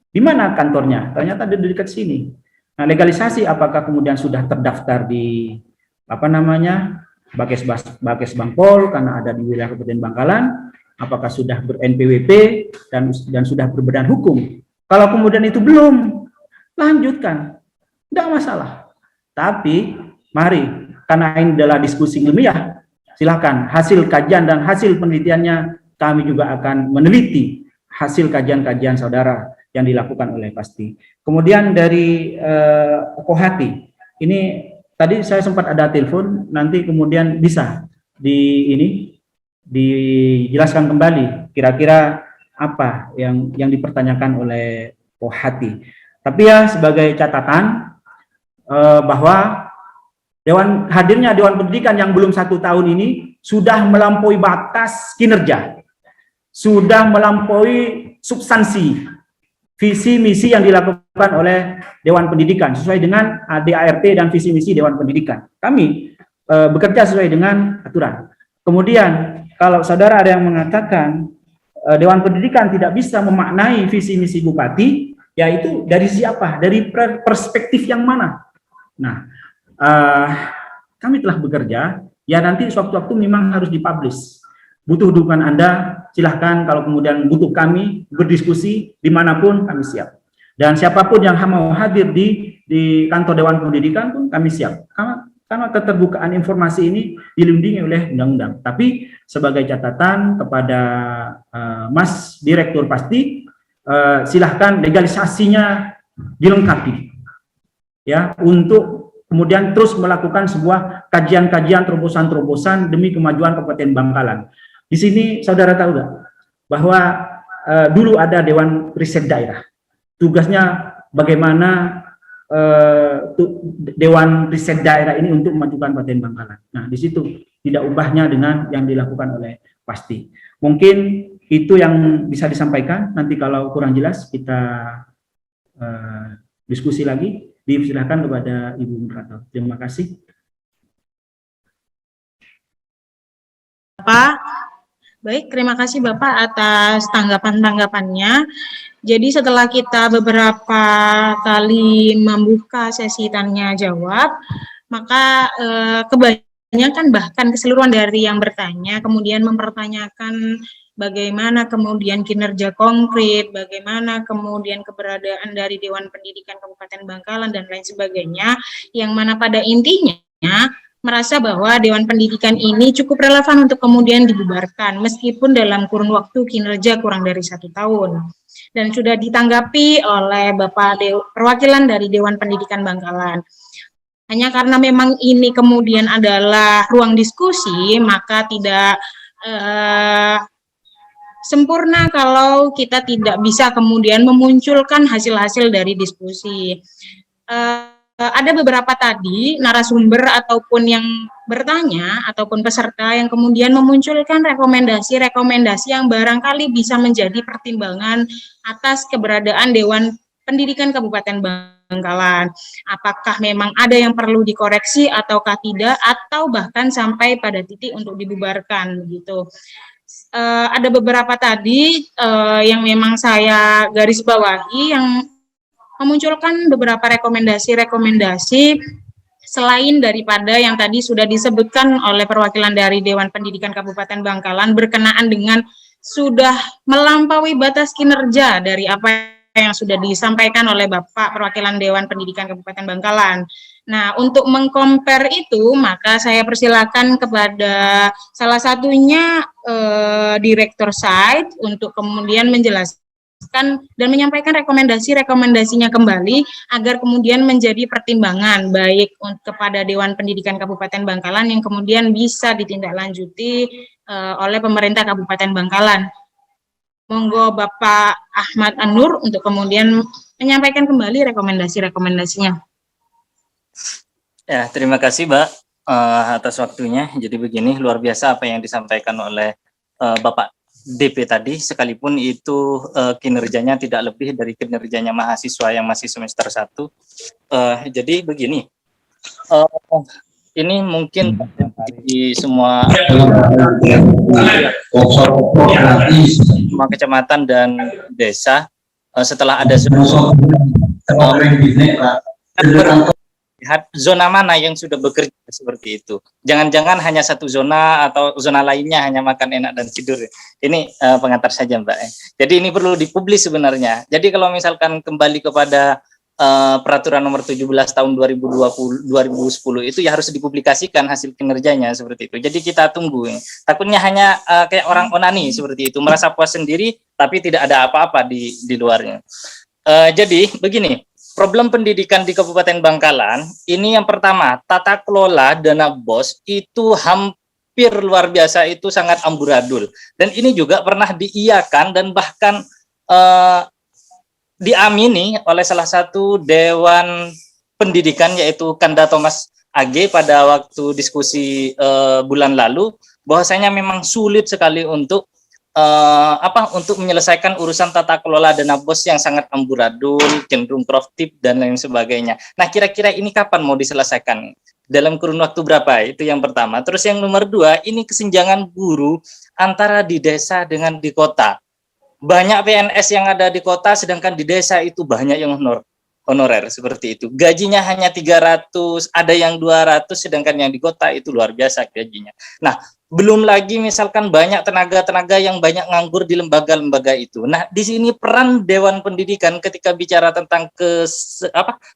Di mana kantornya? Ternyata di dekat sini. Nah, legalisasi apakah kemudian sudah terdaftar di Bakes Bangpol karena ada di wilayah Kabupaten Bangkalan? Apakah sudah ber-NPWP dan sudah berbadan hukum? Kalau kemudian itu belum, lanjutkan, tidak masalah. Tapi mari, karena ini adalah diskusi ilmiah, silakan hasil kajian dan hasil penelitiannya kami juga akan meneliti hasil kajian-kajian saudara yang dilakukan oleh Pasti. Kemudian dari Kohati, ini tadi saya sempat ada telepon, nanti kemudian bisa dijelaskan kembali kira-kira apa yang dipertanyakan oleh Kohati. Tapi ya sebagai catatan bahwa hadirnya Dewan Pendidikan yang belum 1 tahun ini sudah melampaui batas kinerja, sudah melampaui substansi visi misi yang dilakukan oleh Dewan Pendidikan sesuai dengan ADART dan visi misi Dewan Pendidikan. Kami bekerja sesuai dengan aturan. Kemudian kalau saudara ada yang mengatakan Dewan Pendidikan tidak bisa memaknai visi misi bupati, yaitu dari siapa? Dari perspektif yang mana? Nah, kami telah bekerja, ya nanti sewaktu-waktu memang harus dipublish. Butuh dukungan Anda, silahkan kalau kemudian butuh kami berdiskusi dimanapun kami siap. Dan siapapun yang mau hadir di kantor Dewan Pendidikan pun kami siap. Karena keterbukaan informasi ini dilindungi oleh undang-undang. Tapi sebagai catatan kepada Mas Direktur Pasti, silahkan legalisasinya dilengkapi ya untuk kemudian terus melakukan sebuah kajian-kajian terobosan-terobosan demi kemajuan Kabupaten Bangkalan. Di sini saudara tahu nggak bahwa dulu ada Dewan Riset Daerah, tugasnya bagaimana Dewan Riset Daerah ini untuk memajukan Kabupaten Bangkalan. Nah, di situ tidak ubahnya dengan yang dilakukan oleh Pasti. Mungkin itu yang bisa disampaikan. Nanti kalau kurang jelas kita diskusi lagi. Dipersilakan kepada Ibu Moderator. Terima kasih. Bapak, baik, terima kasih Bapak atas tanggapan-tanggapannya. Jadi setelah kita beberapa kali membuka sesi tanya jawab, maka kebanyakan bahkan keseluruhan dari yang bertanya kemudian mempertanyakan bagaimana kemudian kinerja konkret, bagaimana kemudian keberadaan dari Dewan Pendidikan Kabupaten Bangkalan dan lain sebagainya, yang mana pada intinya merasa bahwa Dewan Pendidikan ini cukup relevan untuk kemudian dibubarkan meskipun dalam kurun waktu kinerja kurang dari 1 tahun. Dan sudah ditanggapi oleh Bapak perwakilan dari Dewan Pendidikan Bangkalan. Hanya karena memang ini kemudian adalah ruang diskusi, maka tidak sempurna kalau kita tidak bisa kemudian memunculkan hasil-hasil dari diskusi. Ada beberapa tadi narasumber ataupun yang bertanya ataupun peserta yang kemudian memunculkan rekomendasi-rekomendasi yang barangkali bisa menjadi pertimbangan atas keberadaan Dewan Pendidikan Kabupaten Bangkalan. Apakah memang ada yang perlu dikoreksi ataukah tidak, atau bahkan sampai pada titik untuk dibubarkan begitu. Ada beberapa tadi yang memang saya garis bawahi yang memunculkan beberapa rekomendasi-rekomendasi selain daripada yang tadi sudah disebutkan oleh perwakilan dari Dewan Pendidikan Kabupaten Bangkalan berkenaan dengan sudah melampaui batas kinerja dari apa yang sudah disampaikan oleh Bapak perwakilan Dewan Pendidikan Kabupaten Bangkalan. Nah, untuk mengcompare itu, maka saya persilakan kepada salah satunya Direktur Site untuk kemudian menjelaskan dan menyampaikan rekomendasinya kembali agar kemudian menjadi pertimbangan baik kepada Dewan Pendidikan Kabupaten Bangkalan yang kemudian bisa ditindaklanjuti oleh pemerintah Kabupaten Bangkalan. Monggo Bapak Ahmad An-Nur untuk kemudian menyampaikan kembali rekomendasinya. Ya, terima kasih Mbak atas waktunya. Jadi begini, luar biasa apa yang disampaikan oleh Bapak DP tadi, sekalipun itu kinerjanya tidak lebih dari kinerjanya mahasiswa yang masih semester 1. Jadi begini, ini mungkin di semua kecamatan dan desa setelah ada lihat zona mana yang sudah bekerja seperti itu. Jangan-jangan hanya satu zona atau zona lainnya hanya makan enak dan tidur. Ini pengantar saja Mbak. Jadi ini perlu dipublis sebenarnya. Jadi kalau misalkan kembali kepada peraturan nomor 17 tahun 2010 itu ya harus dipublikasikan hasil kinerjanya seperti itu. Jadi kita tunggu. Takutnya hanya kayak orang onani seperti itu, merasa puas sendiri tapi tidak ada apa-apa di luarnya. Jadi begini, problem pendidikan di Kabupaten Bangkalan ini yang pertama, tata kelola dana BOS itu hampir luar biasa, itu sangat amburadul. Dan ini juga pernah diiyakan dan bahkan diamini oleh salah satu Dewan Pendidikan yaitu Kanda Thomas AG pada waktu diskusi bulan lalu, bahwasanya memang sulit sekali untuk untuk menyelesaikan urusan tata kelola dana BOS yang sangat amburadul, cenderung koruptif dan lain sebagainya. Nah, kira-kira ini kapan mau diselesaikan? Dalam kurun waktu berapa? Itu yang pertama. Terus yang nomor 2, ini kesenjangan guru antara di desa dengan di kota. Banyak PNS yang ada di kota, sedangkan di desa itu banyak yang honorer seperti itu. Gajinya hanya 300, ada yang 200, sedangkan yang di kota itu luar biasa gajinya. Nah, belum lagi misalkan banyak tenaga-tenaga yang banyak nganggur di lembaga-lembaga itu. Nah, di sini peran Dewan Pendidikan ketika bicara tentang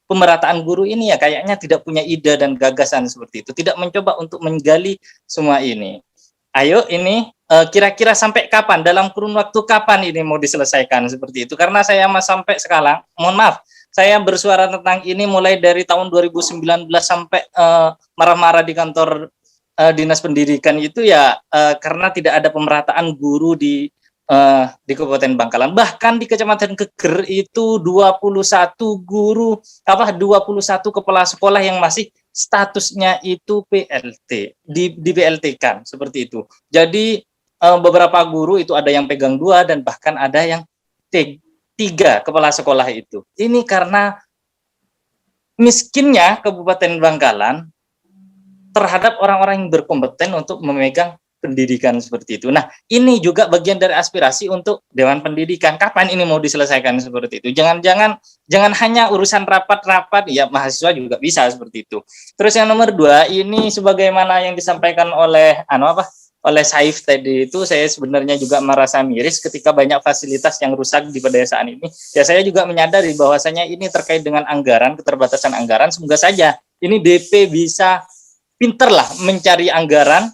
pemerataan guru ini ya kayaknya tidak punya ide dan gagasan seperti itu. Tidak mencoba untuk menggali semua ini. Ayo ini kira-kira sampai kapan, dalam kurun waktu kapan ini mau diselesaikan seperti itu. Karena saya sampai sekarang, mohon maaf, saya bersuara tentang ini mulai dari tahun 2019 sampai marah-marah di kantor Dinas Pendidikan itu ya karena tidak ada pemerataan guru di Kabupaten Bangkalan. Bahkan di Kecamatan Geger itu 21 guru 21 kepala sekolah yang masih statusnya itu PLT, di PLT-kan seperti itu. Jadi beberapa guru itu ada yang pegang 2 dan bahkan ada yang 3 kepala sekolah itu. Ini karena miskinnya Kabupaten Bangkalan terhadap orang-orang yang berkompeten untuk memegang pendidikan seperti itu. Nah, ini juga bagian dari aspirasi untuk Dewan Pendidikan. Kapan ini mau diselesaikan seperti itu? Jangan hanya urusan rapat-rapat, ya mahasiswa juga bisa seperti itu. Terus yang nomor 2, ini sebagaimana yang disampaikan oleh oleh Saif tadi itu, saya sebenarnya juga merasa miris ketika banyak fasilitas yang rusak di pedesaan ini. Ya saya juga menyadari bahwasanya ini terkait dengan anggaran, keterbatasan anggaran. Semoga saja ini DP bisa pinterlah mencari anggaran.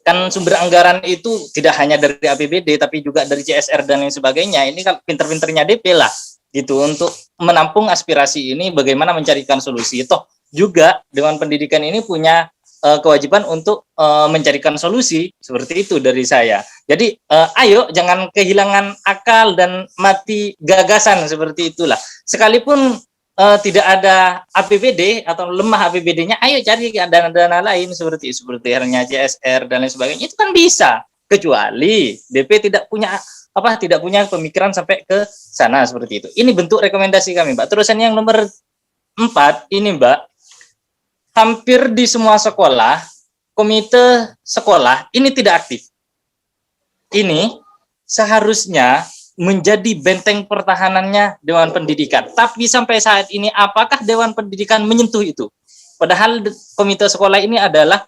Kan sumber anggaran itu tidak hanya dari APBD tapi juga dari CSR dan lain sebagainya. Ini kan pinter-pinternya DP lah gitu untuk menampung aspirasi ini, bagaimana mencarikan solusi. Toh juga Dewan Pendidikan ini punya kewajiban untuk mencarikan solusi seperti itu dari saya. Jadi ayo jangan kehilangan akal dan mati gagasan seperti itulah. Sekalipun tidak ada APBD atau lemah APBD-nya, ayo cari dana-dana lain seperti halnya CSR dan lain sebagainya. Itu kan bisa, kecuali DP tidak punya pemikiran sampai ke sana seperti itu. Ini bentuk rekomendasi kami, Mbak. Terusan yang nomor 4 ini, Mbak, hampir di semua sekolah komite sekolah ini tidak aktif. Ini seharusnya menjadi benteng pertahanannya Dewan Pendidikan. Tapi sampai saat ini apakah Dewan Pendidikan menyentuh itu? Padahal komite sekolah ini adalah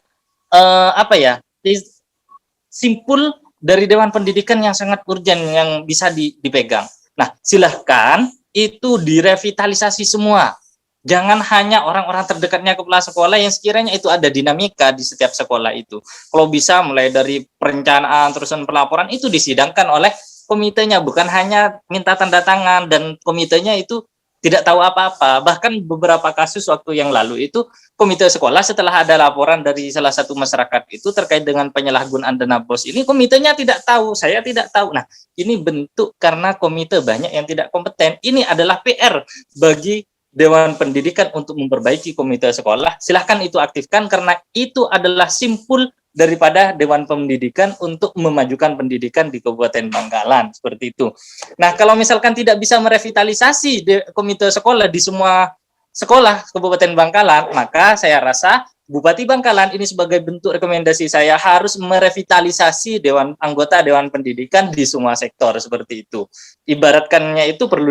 simpul dari Dewan Pendidikan yang sangat urgen yang bisa dipegang. Nah, silahkan itu direvitalisasi semua. Jangan hanya orang-orang terdekatnya kepala sekolah yang sekiranya itu ada dinamika di setiap sekolah itu. Kalau bisa mulai dari perencanaan, terusan pelaporan itu disidangkan oleh komitenya, bukan hanya minta tanda tangan dan komitenya itu tidak tahu apa-apa. Bahkan beberapa kasus waktu yang lalu itu komite sekolah setelah ada laporan dari salah satu masyarakat itu terkait dengan penyalahgunaan dana BOS ini, komitenya tidak tahu, saya tidak tahu. Nah, ini bentuk karena komite banyak yang tidak kompeten. Ini adalah PR bagi Dewan Pendidikan untuk memperbaiki komite sekolah. Silahkan itu aktifkan karena itu adalah simpul daripada Dewan Pendidikan untuk memajukan pendidikan di Kabupaten Bangkalan seperti itu. Nah, kalau misalkan tidak bisa merevitalisasi komite sekolah di semua sekolah Kabupaten Bangkalan, maka saya rasa Bupati Bangkalan ini sebagai bentuk rekomendasi saya harus merevitalisasi anggota Dewan Pendidikan di semua sektor seperti itu. Ibaratkannya itu perlu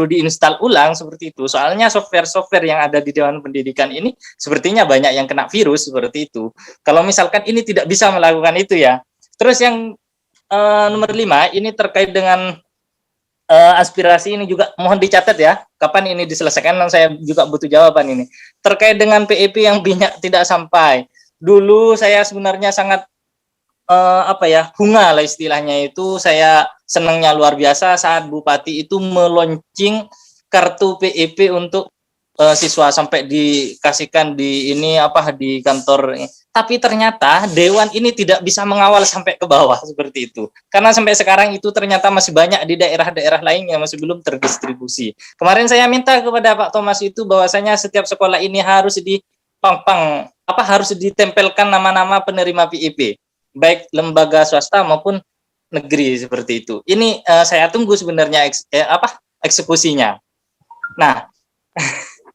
diinstal ulang seperti itu. Soalnya software-software yang ada di Dewan Pendidikan ini sepertinya banyak yang kena virus seperti itu. Kalau misalkan ini tidak bisa melakukan itu ya. Terus yang nomor 5 ini terkait dengan aspirasi ini juga mohon dicatat ya, kapan ini diselesaikan, dan saya juga butuh jawaban ini. Terkait dengan PEP yang minyak tidak sampai. Dulu saya sebenarnya sangat hunga lah istilahnya itu, saya senangnya luar biasa saat Bupati itu meluncing kartu PEP untuk siswa sampai dikasihkan di kantor. Tapi ternyata Dewan ini tidak bisa mengawal sampai ke bawah seperti itu. Karena sampai sekarang itu ternyata masih banyak di daerah-daerah lain yang masih belum terdistribusi. Kemarin saya minta kepada Pak Thomas itu bahwasanya setiap sekolah ini harus harus ditempelkan nama-nama penerima PEP, baik lembaga swasta maupun negeri seperti itu. Ini saya tunggu sebenarnya eksekusinya. Nah,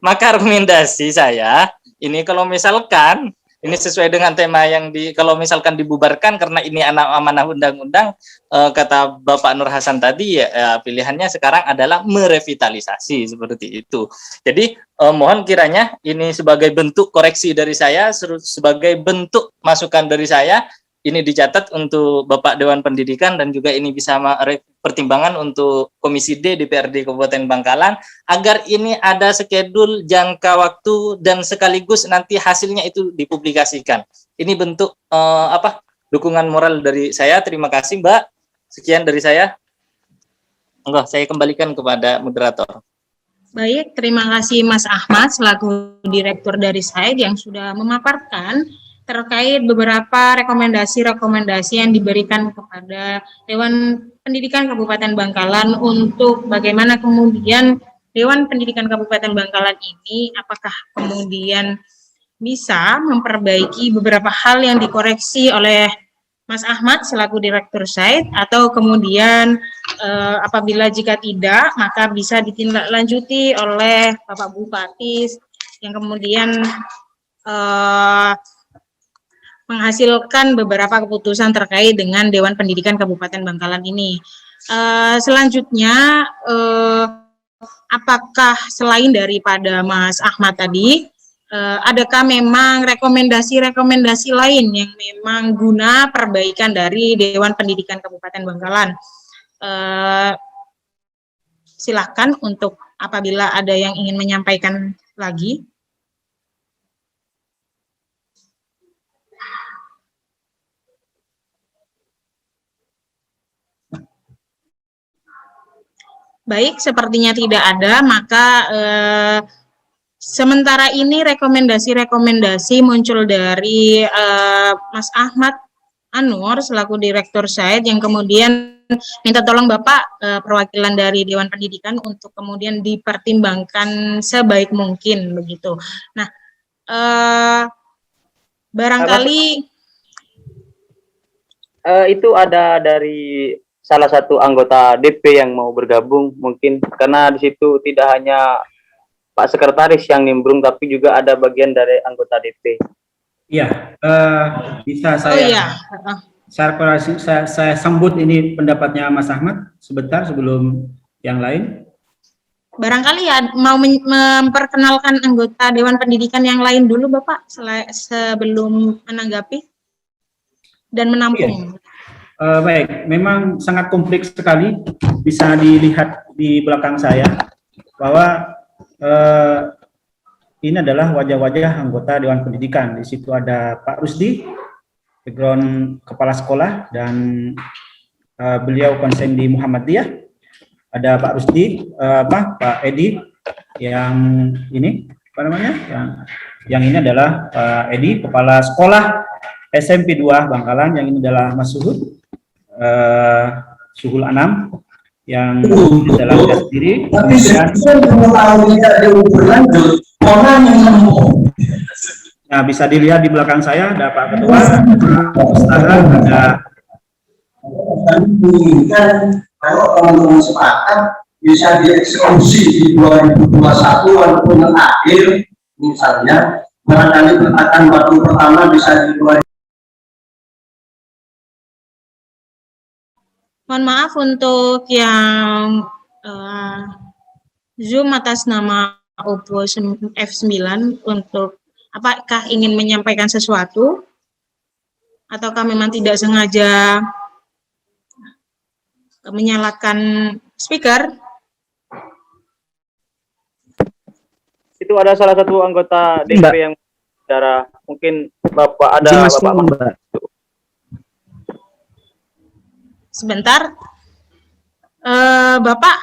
maka rekomendasi saya ini kalau misalkan ini sesuai dengan tema yang kalau misalkan dibubarkan karena ini amanah undang-undang, kata Bapak Nur Hasan tadi ya, pilihannya sekarang adalah merevitalisasi seperti itu. Jadi mohon kiranya ini sebagai bentuk koreksi dari saya, sebagai bentuk masukan dari saya, ini dicatat untuk Bapak Dewan Pendidikan dan juga ini bisa pertimbangan untuk Komisi D DPRD Kabupaten Bangkalan agar ini ada skedul jangka waktu dan sekaligus nanti hasilnya itu dipublikasikan. Ini bentuk dukungan moral dari saya. Terima kasih, Mbak. Sekian dari saya. Enggak, saya kembalikan kepada moderator. Baik, terima kasih Mas Ahmad selaku Direktur dari SAID yang sudah memaparkan terkait beberapa rekomendasi-rekomendasi yang diberikan kepada Dewan Pendidikan Kabupaten Bangkalan untuk bagaimana kemudian Dewan Pendidikan Kabupaten Bangkalan ini apakah kemudian bisa memperbaiki beberapa hal yang dikoreksi oleh Mas Ahmad selaku Direktur SAID atau kemudian apabila jika tidak maka bisa ditindaklanjuti oleh Bapak Bupati yang kemudian menghasilkan beberapa keputusan terkait dengan Dewan Pendidikan Kabupaten Bangkalan ini. Selanjutnya apakah selain daripada Mas Ahmad tadi adakah memang rekomendasi-rekomendasi lain yang memang guna perbaikan dari Dewan Pendidikan Kabupaten Bangkalan? Silakan untuk apabila ada yang ingin menyampaikan lagi. Baik, sepertinya tidak ada, maka sementara ini rekomendasi-rekomendasi muncul dari Mas Ahmad Anwar selaku Direktur SAID yang kemudian minta tolong Bapak perwakilan dari Dewan Pendidikan untuk kemudian dipertimbangkan sebaik mungkin begitu. Nah, barangkali itu ada dari salah satu anggota DP yang mau bergabung mungkin, karena di situ tidak hanya Pak Sekretaris yang nimbrung tapi juga ada bagian dari anggota DP. Iya, bisa saya saya sambut ini pendapatnya Mas Ahmad sebentar sebelum yang lain. Barangkali ya mau memperkenalkan anggota Dewan Pendidikan yang lain dulu Bapak sebelum menanggapi dan menampung. Baik, memang sangat kompleks sekali, bisa dilihat di belakang saya bahwa ini adalah wajah-wajah anggota Dewan Pendidikan. Di situ ada Pak Rusdi, background kepala sekolah, dan beliau konsen di Muhammadiyah. Ada Pak Rusdi, Pak Edi, yang ini apa namanya? Yang ini adalah Pak Edi, kepala sekolah SMP 2 Bangkalan. Yang ini adalah Mas Suhud, Suhul Anam, yang adalah saya sendiri. Nah, bisa dilihat di belakang saya ada Pak Ketua, Ustadz, ada kalau teman-teman sepakat bisa dieksekusi di 2021 walaupun yang akhir misalnya barangkali perkataan waktu pertama bisa dimulai. Mohon maaf untuk yang Zoom atas nama Oppo F9 untuk apakah ingin menyampaikan sesuatu ataukah memang tidak sengaja menyalakan speaker? Itu ada salah satu anggota DP yang bicara, mungkin Bapak ada Bapak. Sebentar, Bapak,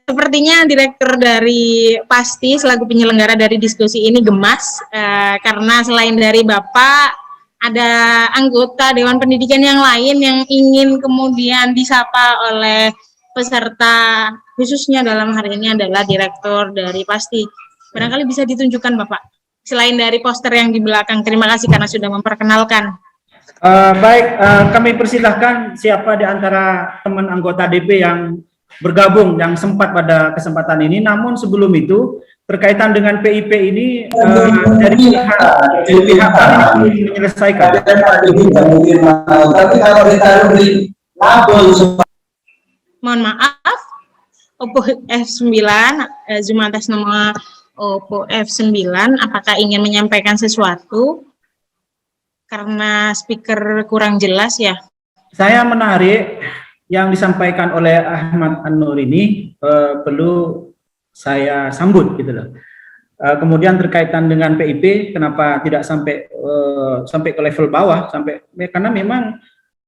sepertinya Direktur dari PASTI selaku penyelenggara dari diskusi ini gemas karena selain dari Bapak ada anggota Dewan Pendidikan yang lain yang ingin kemudian disapa oleh peserta, khususnya dalam hari ini adalah Direktur dari PASTI. Barangkali bisa ditunjukkan Bapak, selain dari poster yang di belakang. Terima kasih karena sudah memperkenalkan. Baik, kami persilahkan siapa di antara teman anggota DP yang bergabung, yang sempat pada kesempatan ini. Namun sebelum itu, berkaitan dengan PIP ini, dari pihak kami menyelesaikan. Mohon maaf, Oppo F9, Zoom atas nama Oppo F9, apakah ingin menyampaikan sesuatu? Karena speaker kurang jelas ya. Saya menarik yang disampaikan oleh Ahmad An-Nur ini perlu saya sambut gitu loh. Kemudian terkaitan dengan PIP, kenapa tidak sampai ke level bawah, karena memang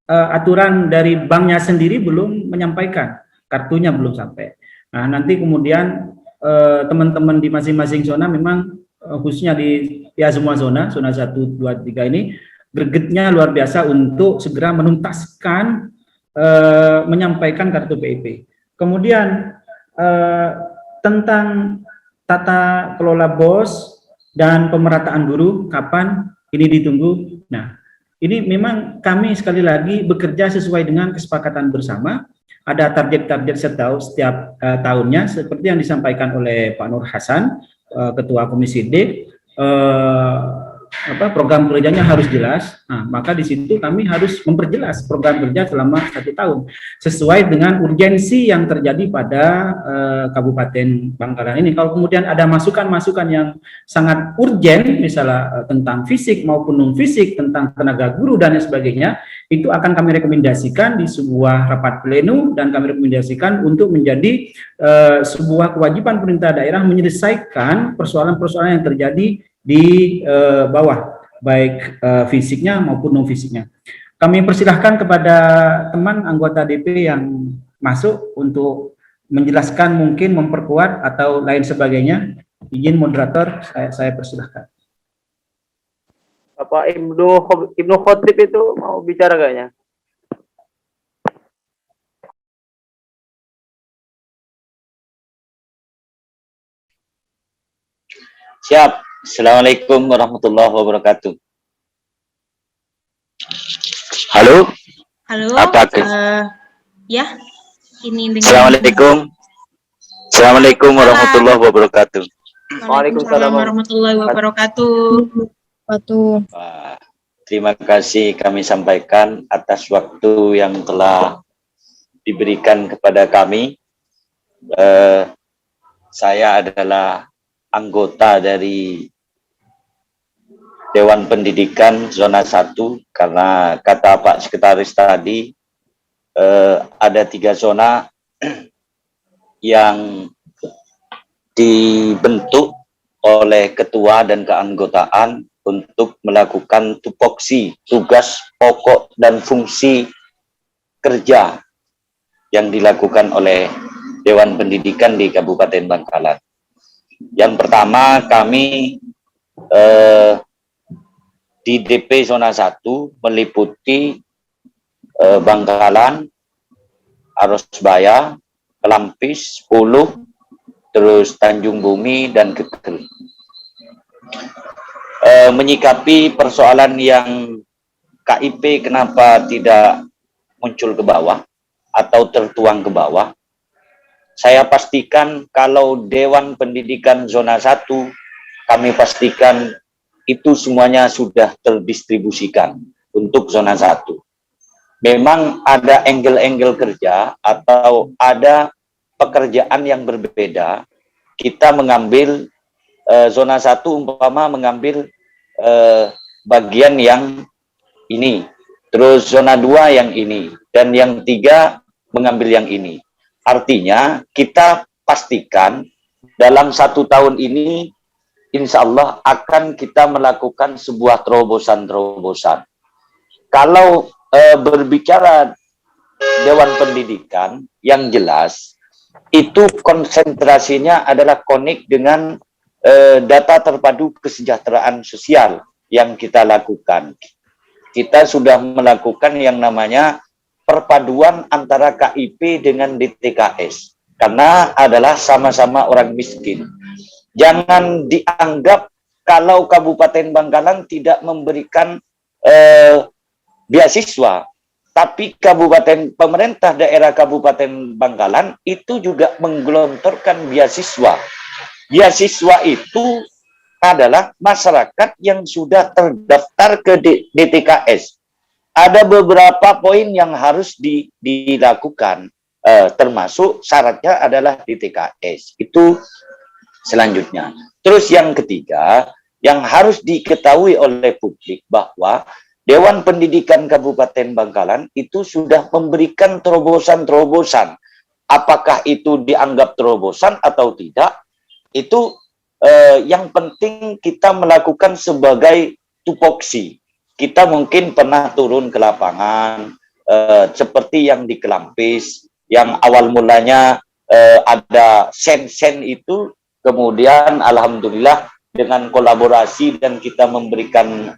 aturan dari banknya sendiri belum menyampaikan, kartunya belum sampai. Nah, nanti kemudian teman-teman di masing-masing zona memang khususnya di ya semua zona 1, 2, 3 ini gregetnya luar biasa untuk segera menuntaskan menyampaikan kartu PIP. Kemudian tentang tata kelola BOS dan pemerataan guru, kapan ini ditunggu. Nah, ini memang kami sekali lagi bekerja sesuai dengan kesepakatan bersama. Ada target-target setiap tahunnya, seperti yang disampaikan oleh Pak Nur Hasan, Ketua Komisi D. Program kerjanya harus jelas. Nah, maka di situ kami harus memperjelas program kerja selama 1 tahun sesuai dengan urgensi yang terjadi pada Kabupaten Bangkalan ini. Kalau kemudian ada masukan-masukan yang sangat urgen, misalnya tentang fisik maupun non fisik, tentang tenaga guru dan sebagainya, itu akan kami rekomendasikan di sebuah rapat pleno dan kami rekomendasikan untuk menjadi sebuah kewajiban pemerintah daerah menyelesaikan persoalan-persoalan yang terjadi di bawah, baik fisiknya maupun non fisiknya. Kami persilahkan kepada teman anggota DP yang masuk untuk menjelaskan, mungkin memperkuat atau lain sebagainya. Izin moderator, saya persilahkan. Bapak Ibnu Khotib itu mau bicara kayaknya. Siap. Assalamualaikum warahmatullahi wabarakatuh. Halo. Halo. Ya, ini dengan. Assalamualaikum. Assalamualaikum warahmatullahi wabarakatuh. Waalaikumsalam warahmatullahi wabarakatuh. Terima kasih kami sampaikan atas waktu yang telah diberikan kepada kami. Saya adalah anggota dari Dewan Pendidikan Zona 1, karena kata Pak Sekretaris tadi ada 3 zona yang dibentuk oleh ketua dan keanggotaan untuk melakukan tupoksi tugas pokok dan fungsi kerja yang dilakukan oleh Dewan Pendidikan di Kabupaten Bangkalan. Yang pertama, kami di DP Zona 1 meliputi Bangkalan, Arosbaya, Kelampis, 10, terus Tanjung Bumi, dan Kekel. Menyikapi persoalan yang KIP kenapa tidak muncul ke bawah atau tertuang ke bawah, saya pastikan kalau Dewan Pendidikan Zona 1, kami pastikan itu semuanya sudah terdistribusikan untuk Zona 1. Memang ada angle-angle kerja atau ada pekerjaan yang berbeda. Kita mengambil Zona 1 umpama mengambil bagian yang ini, terus Zona 2 yang ini, dan yang 3 mengambil yang ini. Artinya kita pastikan dalam 1 tahun ini insya Allah akan kita melakukan sebuah terobosan-terobosan. Kalau berbicara Dewan Pendidikan, yang jelas itu konsentrasinya adalah connect dengan data terpadu kesejahteraan sosial yang kita lakukan. Kita sudah melakukan yang namanya perpaduan antara KIP dengan DTKS, karena adalah sama-sama orang miskin. Jangan dianggap kalau Kabupaten Bangkalan tidak memberikan beasiswa, tapi pemerintah daerah Kabupaten Bangkalan itu juga menggelontorkan beasiswa. Beasiswa itu adalah masyarakat yang sudah terdaftar ke DTKS. Ada beberapa poin yang harus dilakukan, termasuk syaratnya adalah DTKS. Itu selanjutnya. Terus yang ketiga, yang harus diketahui oleh publik bahwa Dewan Pendidikan Kabupaten Bangkalan itu sudah memberikan terobosan-terobosan. Apakah itu dianggap terobosan atau tidak, itu yang penting kita melakukan sebagai tupoksi. Kita mungkin pernah turun ke lapangan, seperti yang di Kelampis, yang awal mulanya ada sen-sen itu, kemudian alhamdulillah dengan kolaborasi dan kita memberikan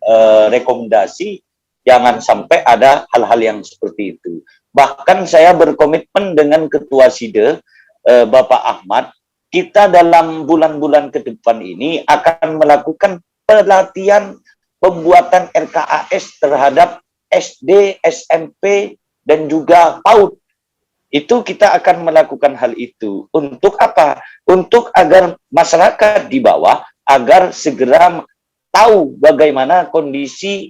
rekomendasi, jangan sampai ada hal-hal yang seperti itu. Bahkan saya berkomitmen dengan Ketua SIDE, Bapak Ahmad, kita dalam bulan-bulan ke depan ini akan melakukan pelatihan pembuatan RKAS terhadap SD, SMP, dan juga PAUD. Itu kita akan melakukan hal itu. Untuk apa? Untuk agar masyarakat di bawah, agar segera tahu bagaimana kondisi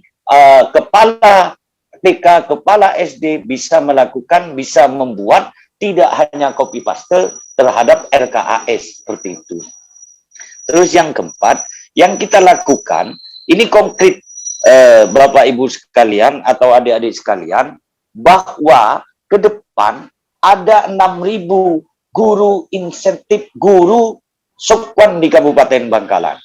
kepala TK, kepala SD bisa melakukan, bisa membuat, tidak hanya copy paste terhadap RKAS, seperti itu. Terus yang keempat, yang kita lakukan, ini konkret Bapak Ibu sekalian atau adik-adik sekalian, bahwa ke depan ada 6.000 guru insentif, guru sokwan di Kabupaten Bangkalan.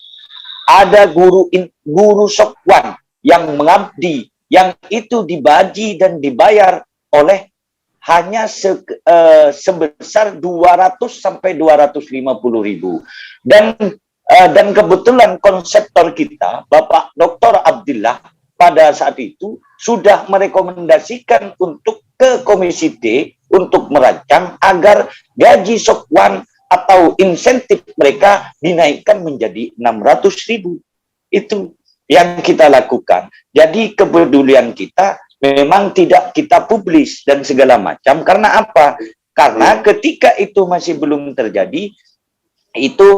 Ada guru sokwan yang mengabdi, yang itu dibaji dan dibayar oleh hanya sebesar 200 sampai 250.000. Dan kebetulan konseptor kita, Bapak Dr. Abdillah, pada saat itu sudah merekomendasikan untuk ke Komisi D untuk merancang agar gaji sokwan atau insentif mereka dinaikkan menjadi 600.000. Itu yang kita lakukan. Jadi kepedulian kita memang tidak kita publis dan segala macam. Karena apa? Karena ketika itu masih belum terjadi, itu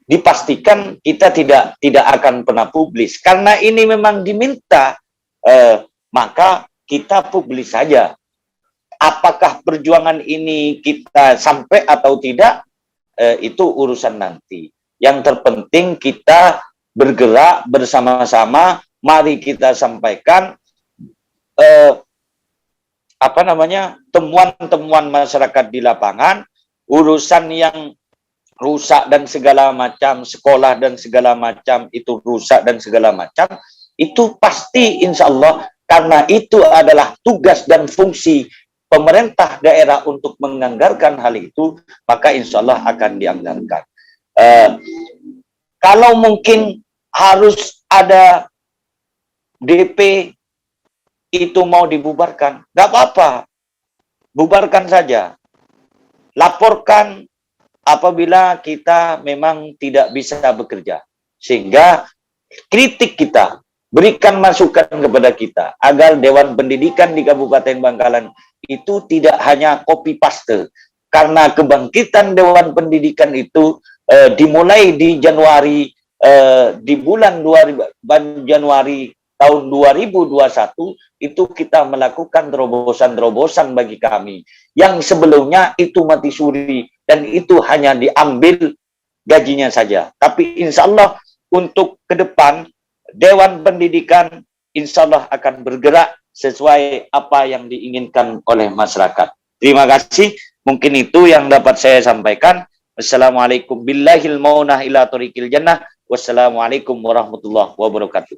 dipastikan kita tidak akan pernah publis. Karena ini memang diminta, maka kita publis saja. Apakah perjuangan ini kita sampai atau tidak, itu urusan nanti. Yang terpenting kita bergerak bersama-sama, mari kita sampaikan temuan-temuan masyarakat di lapangan, urusan yang rusak dan segala macam, sekolah dan segala macam itu rusak dan segala macam, itu pasti insya Allah, karena itu adalah tugas dan fungsi pemerintah daerah untuk menganggarkan hal itu, maka insya Allah akan dianggarkan. Kalau mungkin harus ada DP itu mau dibubarkan, nggak apa-apa, bubarkan saja. Laporkan apabila kita memang tidak bisa bekerja. Sehingga kritik kita, berikan masukan kepada kita, agar Dewan Pendidikan di Kabupaten Bangkalan itu tidak hanya copy paste. Karena kebangkitan Dewan Pendidikan itu dimulai di Januari, di bulan Januari tahun 2021, itu kita melakukan terobosan-terobosan bagi kami. Yang sebelumnya itu mati suri, dan itu hanya diambil gajinya saja. Tapi insya Allah untuk ke depan, Dewan Pendidikan insya Allah akan bergerak sesuai apa yang diinginkan oleh masyarakat. Terima kasih. Mungkin itu yang dapat saya sampaikan. Wassalamualaikum billahil maunah ila tariqil jannah. Wassalamualaikum warahmatullahi wabarakatuh.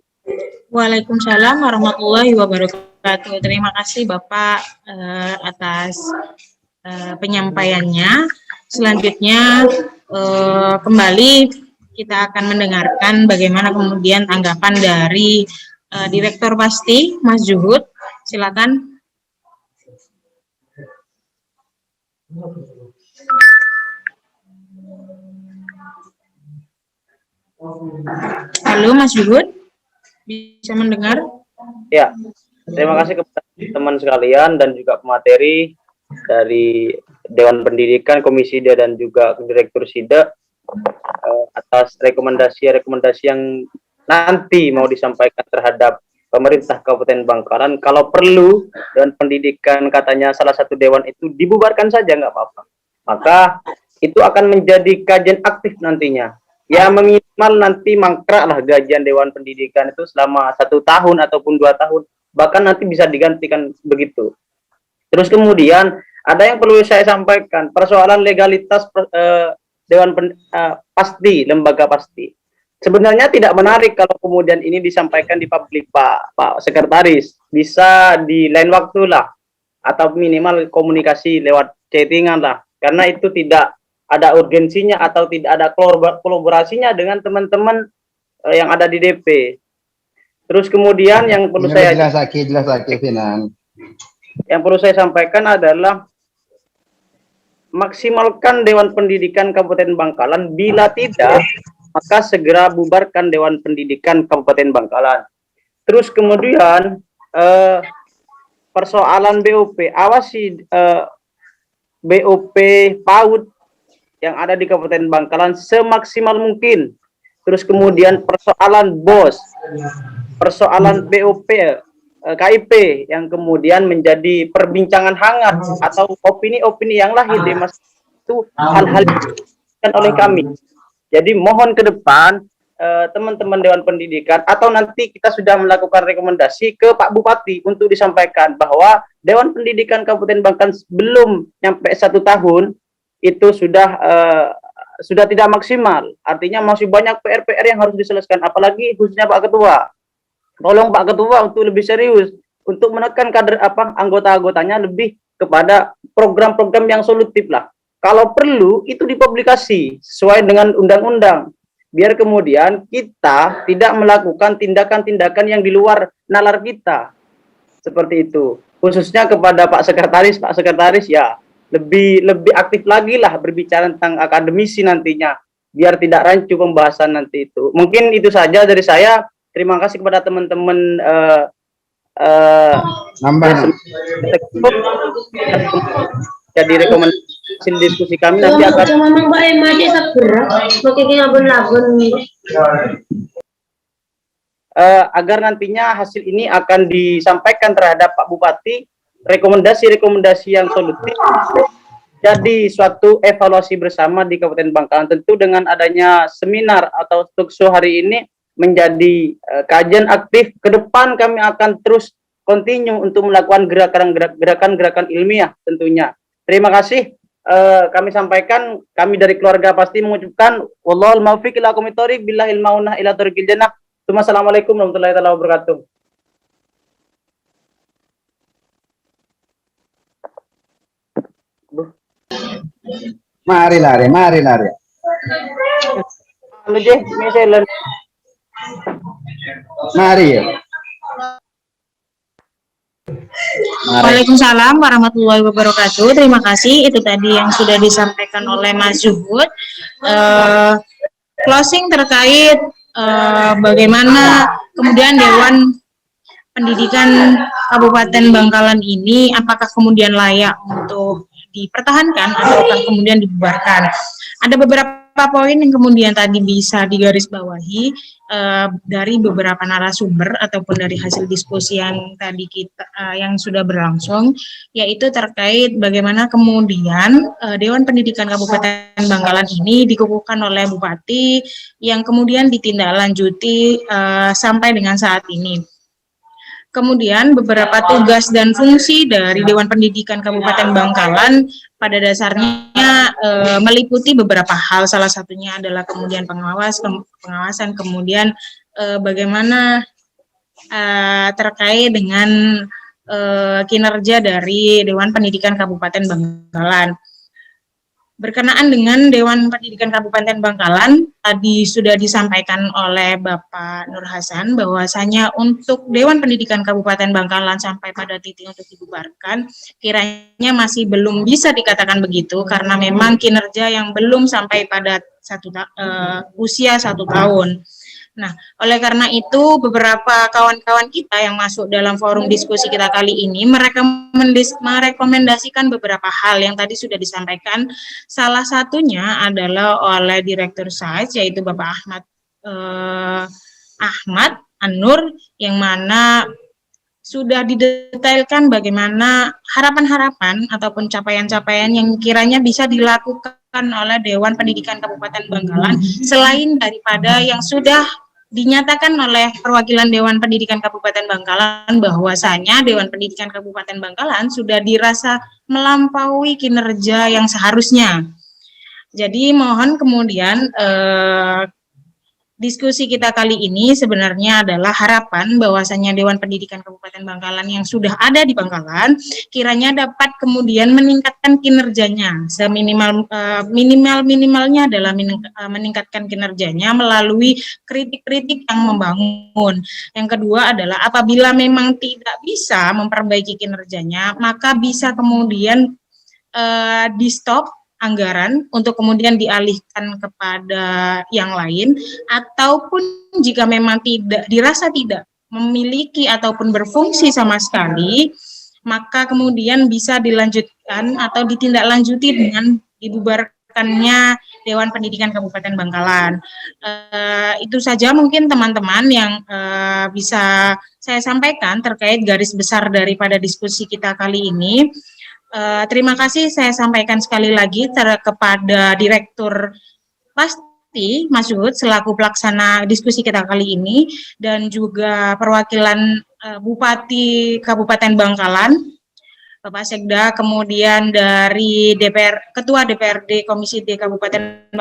Waalaikumsalam warahmatullahi wabarakatuh. Terima kasih Bapak atas penyampaiannya. Selanjutnya kembali kita akan mendengarkan bagaimana kemudian tanggapan dari Direktur Pasti, Mas Juhud. Silakan. Halo Mas Juhud, bisa mendengar? Ya, terima kasih kepada teman sekalian dan juga pemateri dari Dewan Pendidikan, Komisi D, dan juga Direktur SIDE atas rekomendasi-rekomendasi yang nanti mau disampaikan terhadap pemerintah Kabupaten Bangkalan. Kalau perlu Dewan Pendidikan katanya salah satu dewan itu dibubarkan saja, nggak apa-apa. Maka itu akan menjadi kajian aktif nantinya. Ya minimal nanti mangkraklah gajian Dewan Pendidikan itu selama 1 tahun ataupun 2 tahun. Bahkan nanti bisa digantikan begitu. Terus kemudian ada yang perlu saya sampaikan, persoalan legalitas Dewan Pasti, lembaga pasti. Sebenarnya tidak menarik kalau kemudian ini disampaikan di publik, Pak Sekretaris. Bisa di lain waktu lah, atau minimal komunikasi lewat chattingan lah. karena itu tidak ada urgensinya atau tidak ada kolaborasinya dengan teman-teman yang ada di DP. Terus kemudian yang perlu jelas lagi, Finan. Yang perlu saya sampaikan adalah maksimalkan Dewan Pendidikan Kabupaten Bangkalan, bila tidak maka segera bubarkan Dewan Pendidikan Kabupaten Bangkalan. Terus kemudian persoalan BOP, awasi BOP PAUD yang ada di Kabupaten Bangkalan semaksimal mungkin. Terus kemudian persoalan BOS, persoalan BOP, KIP yang kemudian menjadi perbincangan hangat atau opini-opini yang lahir di masyarakat, itu hal-hal yang oleh kami. Jadi mohon ke depan teman-teman Dewan Pendidikan atau nanti kita sudah melakukan rekomendasi ke Pak Bupati untuk disampaikan bahwa Dewan Pendidikan Kabupaten Bangkalan belum nyampe 1 tahun itu sudah tidak maksimal. Artinya masih banyak PR-PR yang harus diselesaikan, apalagi khususnya Pak Ketua. Tolong Pak Ketua untuk lebih serius untuk menekan kader anggota-anggotanya lebih kepada program-program yang solutif lah. Kalau perlu itu dipublikasi sesuai dengan undang-undang, biar kemudian kita tidak melakukan tindakan-tindakan yang di luar nalar kita. Seperti itu. Khususnya kepada Pak Sekretaris ya lebih aktif lagi lah berbicara tentang akademisi nantinya, biar tidak rancu pembahasan nanti itu. Mungkin itu saja dari saya. Terima kasih kepada teman-teman jadi rekomendasi diskusi kami nanti akan agar nantinya hasil ini akan disampaikan terhadap Pak Bupati, rekomendasi-rekomendasi yang solutif, jadi suatu evaluasi bersama di Kabupaten Bangkalan. Tentu dengan adanya seminar atau talkshow hari ini menjadi kajian aktif. Ke depan kami akan terus continue untuk melakukan gerakan-gerakan ilmiah tentunya. Terima kasih. Kami sampaikan, kami dari keluarga pasti mengucapkan wallahul muwaffiq ila aqwamit thoriq billahil maunah ila thoriqil jannah. Wassalamualaikum warahmatullahi wabarakatuh. Mari lari. Mari ya. Waalaikumsalam warahmatullahi wabarakatuh. Terima kasih. Itu tadi yang sudah disampaikan oleh Mas Zuhud. Closing terkait bagaimana kemudian Dewan Pendidikan Kabupaten Bangkalan ini apakah kemudian layak untuk dipertahankan atau kemudian dibubarkan. Ada beberapa poin yang kemudian tadi bisa digarisbawahi dari beberapa narasumber ataupun dari hasil diskusi yang tadi yang sudah berlangsung, yaitu terkait bagaimana kemudian Dewan Pendidikan Kabupaten Bangkalan ini dikukuhkan oleh Bupati yang kemudian ditindaklanjuti sampai dengan saat ini. Kemudian beberapa tugas dan fungsi dari Dewan Pendidikan Kabupaten Bangkalan pada dasarnya meliputi beberapa hal. Salah satunya adalah kemudian pengawasan, kemudian bagaimana terkait dengan kinerja dari Dewan Pendidikan Kabupaten Bangkalan. Berkenaan dengan Dewan Pendidikan Kabupaten Bangkalan, tadi sudah disampaikan oleh Bapak Nur Hasan bahwasanya untuk Dewan Pendidikan Kabupaten Bangkalan sampai pada titik untuk dibubarkan, kiranya masih belum bisa dikatakan begitu karena memang kinerja yang belum sampai pada usia 1 tahun. Nah, oleh karena itu beberapa kawan-kawan kita yang masuk dalam forum diskusi kita kali ini merekomendasikan beberapa hal yang tadi sudah disampaikan. Salah satunya adalah oleh Direktur SAIS yaitu Bapak Ahmad An-Nur, yang mana sudah didetailkan bagaimana harapan-harapan ataupun capaian-capaian yang kiranya bisa dilakukan oleh Dewan Pendidikan Kabupaten Bangkalan selain daripada yang sudah dinyatakan oleh perwakilan Dewan Pendidikan Kabupaten Bangkalan bahwasanya Dewan Pendidikan Kabupaten Bangkalan sudah dirasa melampaui kinerja yang seharusnya. Jadi mohon kemudian diskusi kita kali ini sebenarnya adalah harapan bahwasannya Dewan Pendidikan Kabupaten Bangkalan yang sudah ada di Bangkalan kiranya dapat kemudian meningkatkan kinerjanya. Minimalnya adalah meningkatkan kinerjanya melalui kritik-kritik yang membangun. Yang kedua adalah apabila memang tidak bisa memperbaiki kinerjanya, maka bisa kemudian di-stop anggaran untuk kemudian dialihkan kepada yang lain, ataupun jika memang dirasa tidak memiliki ataupun berfungsi sama sekali, maka kemudian bisa dilanjutkan atau ditindaklanjuti dengan dibubarkannya Dewan Pendidikan Kabupaten Bangkalan. Itu saja mungkin teman-teman yang bisa saya sampaikan terkait garis besar daripada diskusi kita kali ini. Terima kasih saya sampaikan sekali lagi kepada Direktur Pasti Mas Yud selaku pelaksana diskusi kita kali ini, dan juga perwakilan Bupati Kabupaten Bangkalan, Bapak Sekda, kemudian dari Ketua DPRD Komisi D Kabupaten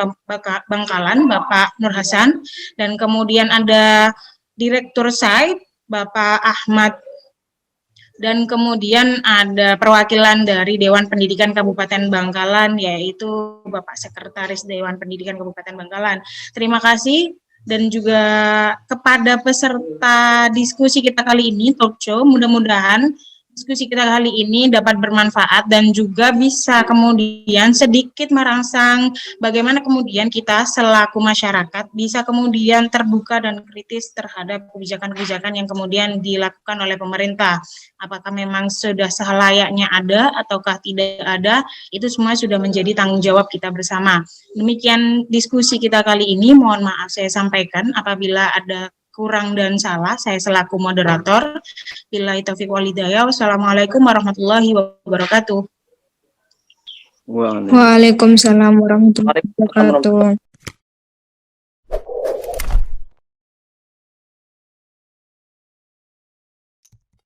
Bangkalan, Bapak Nur Hasan, dan kemudian ada Direktur SAID, Bapak Ahmad, dan kemudian ada perwakilan dari Dewan Pendidikan Kabupaten Bangkalan, yaitu Bapak Sekretaris Dewan Pendidikan Kabupaten Bangkalan. Terima kasih, dan juga kepada peserta diskusi kita kali ini, talk show, mudah-mudahan diskusi kita kali ini dapat bermanfaat dan juga bisa kemudian sedikit merangsang bagaimana kemudian kita selaku masyarakat bisa kemudian terbuka dan kritis terhadap kebijakan-kebijakan yang kemudian dilakukan oleh pemerintah. Apakah memang sudah selayaknya ada ataukah tidak ada, itu semua sudah menjadi tanggung jawab kita bersama. Demikian diskusi kita kali ini, mohon maaf saya sampaikan apabila ada kurang dan salah, saya selaku moderator. Billahi taufiq wal hidayah. Wassalamualaikum warahmatullahi wabarakatuh. Waalaikumsalam warahmatullahi wabarakatuh.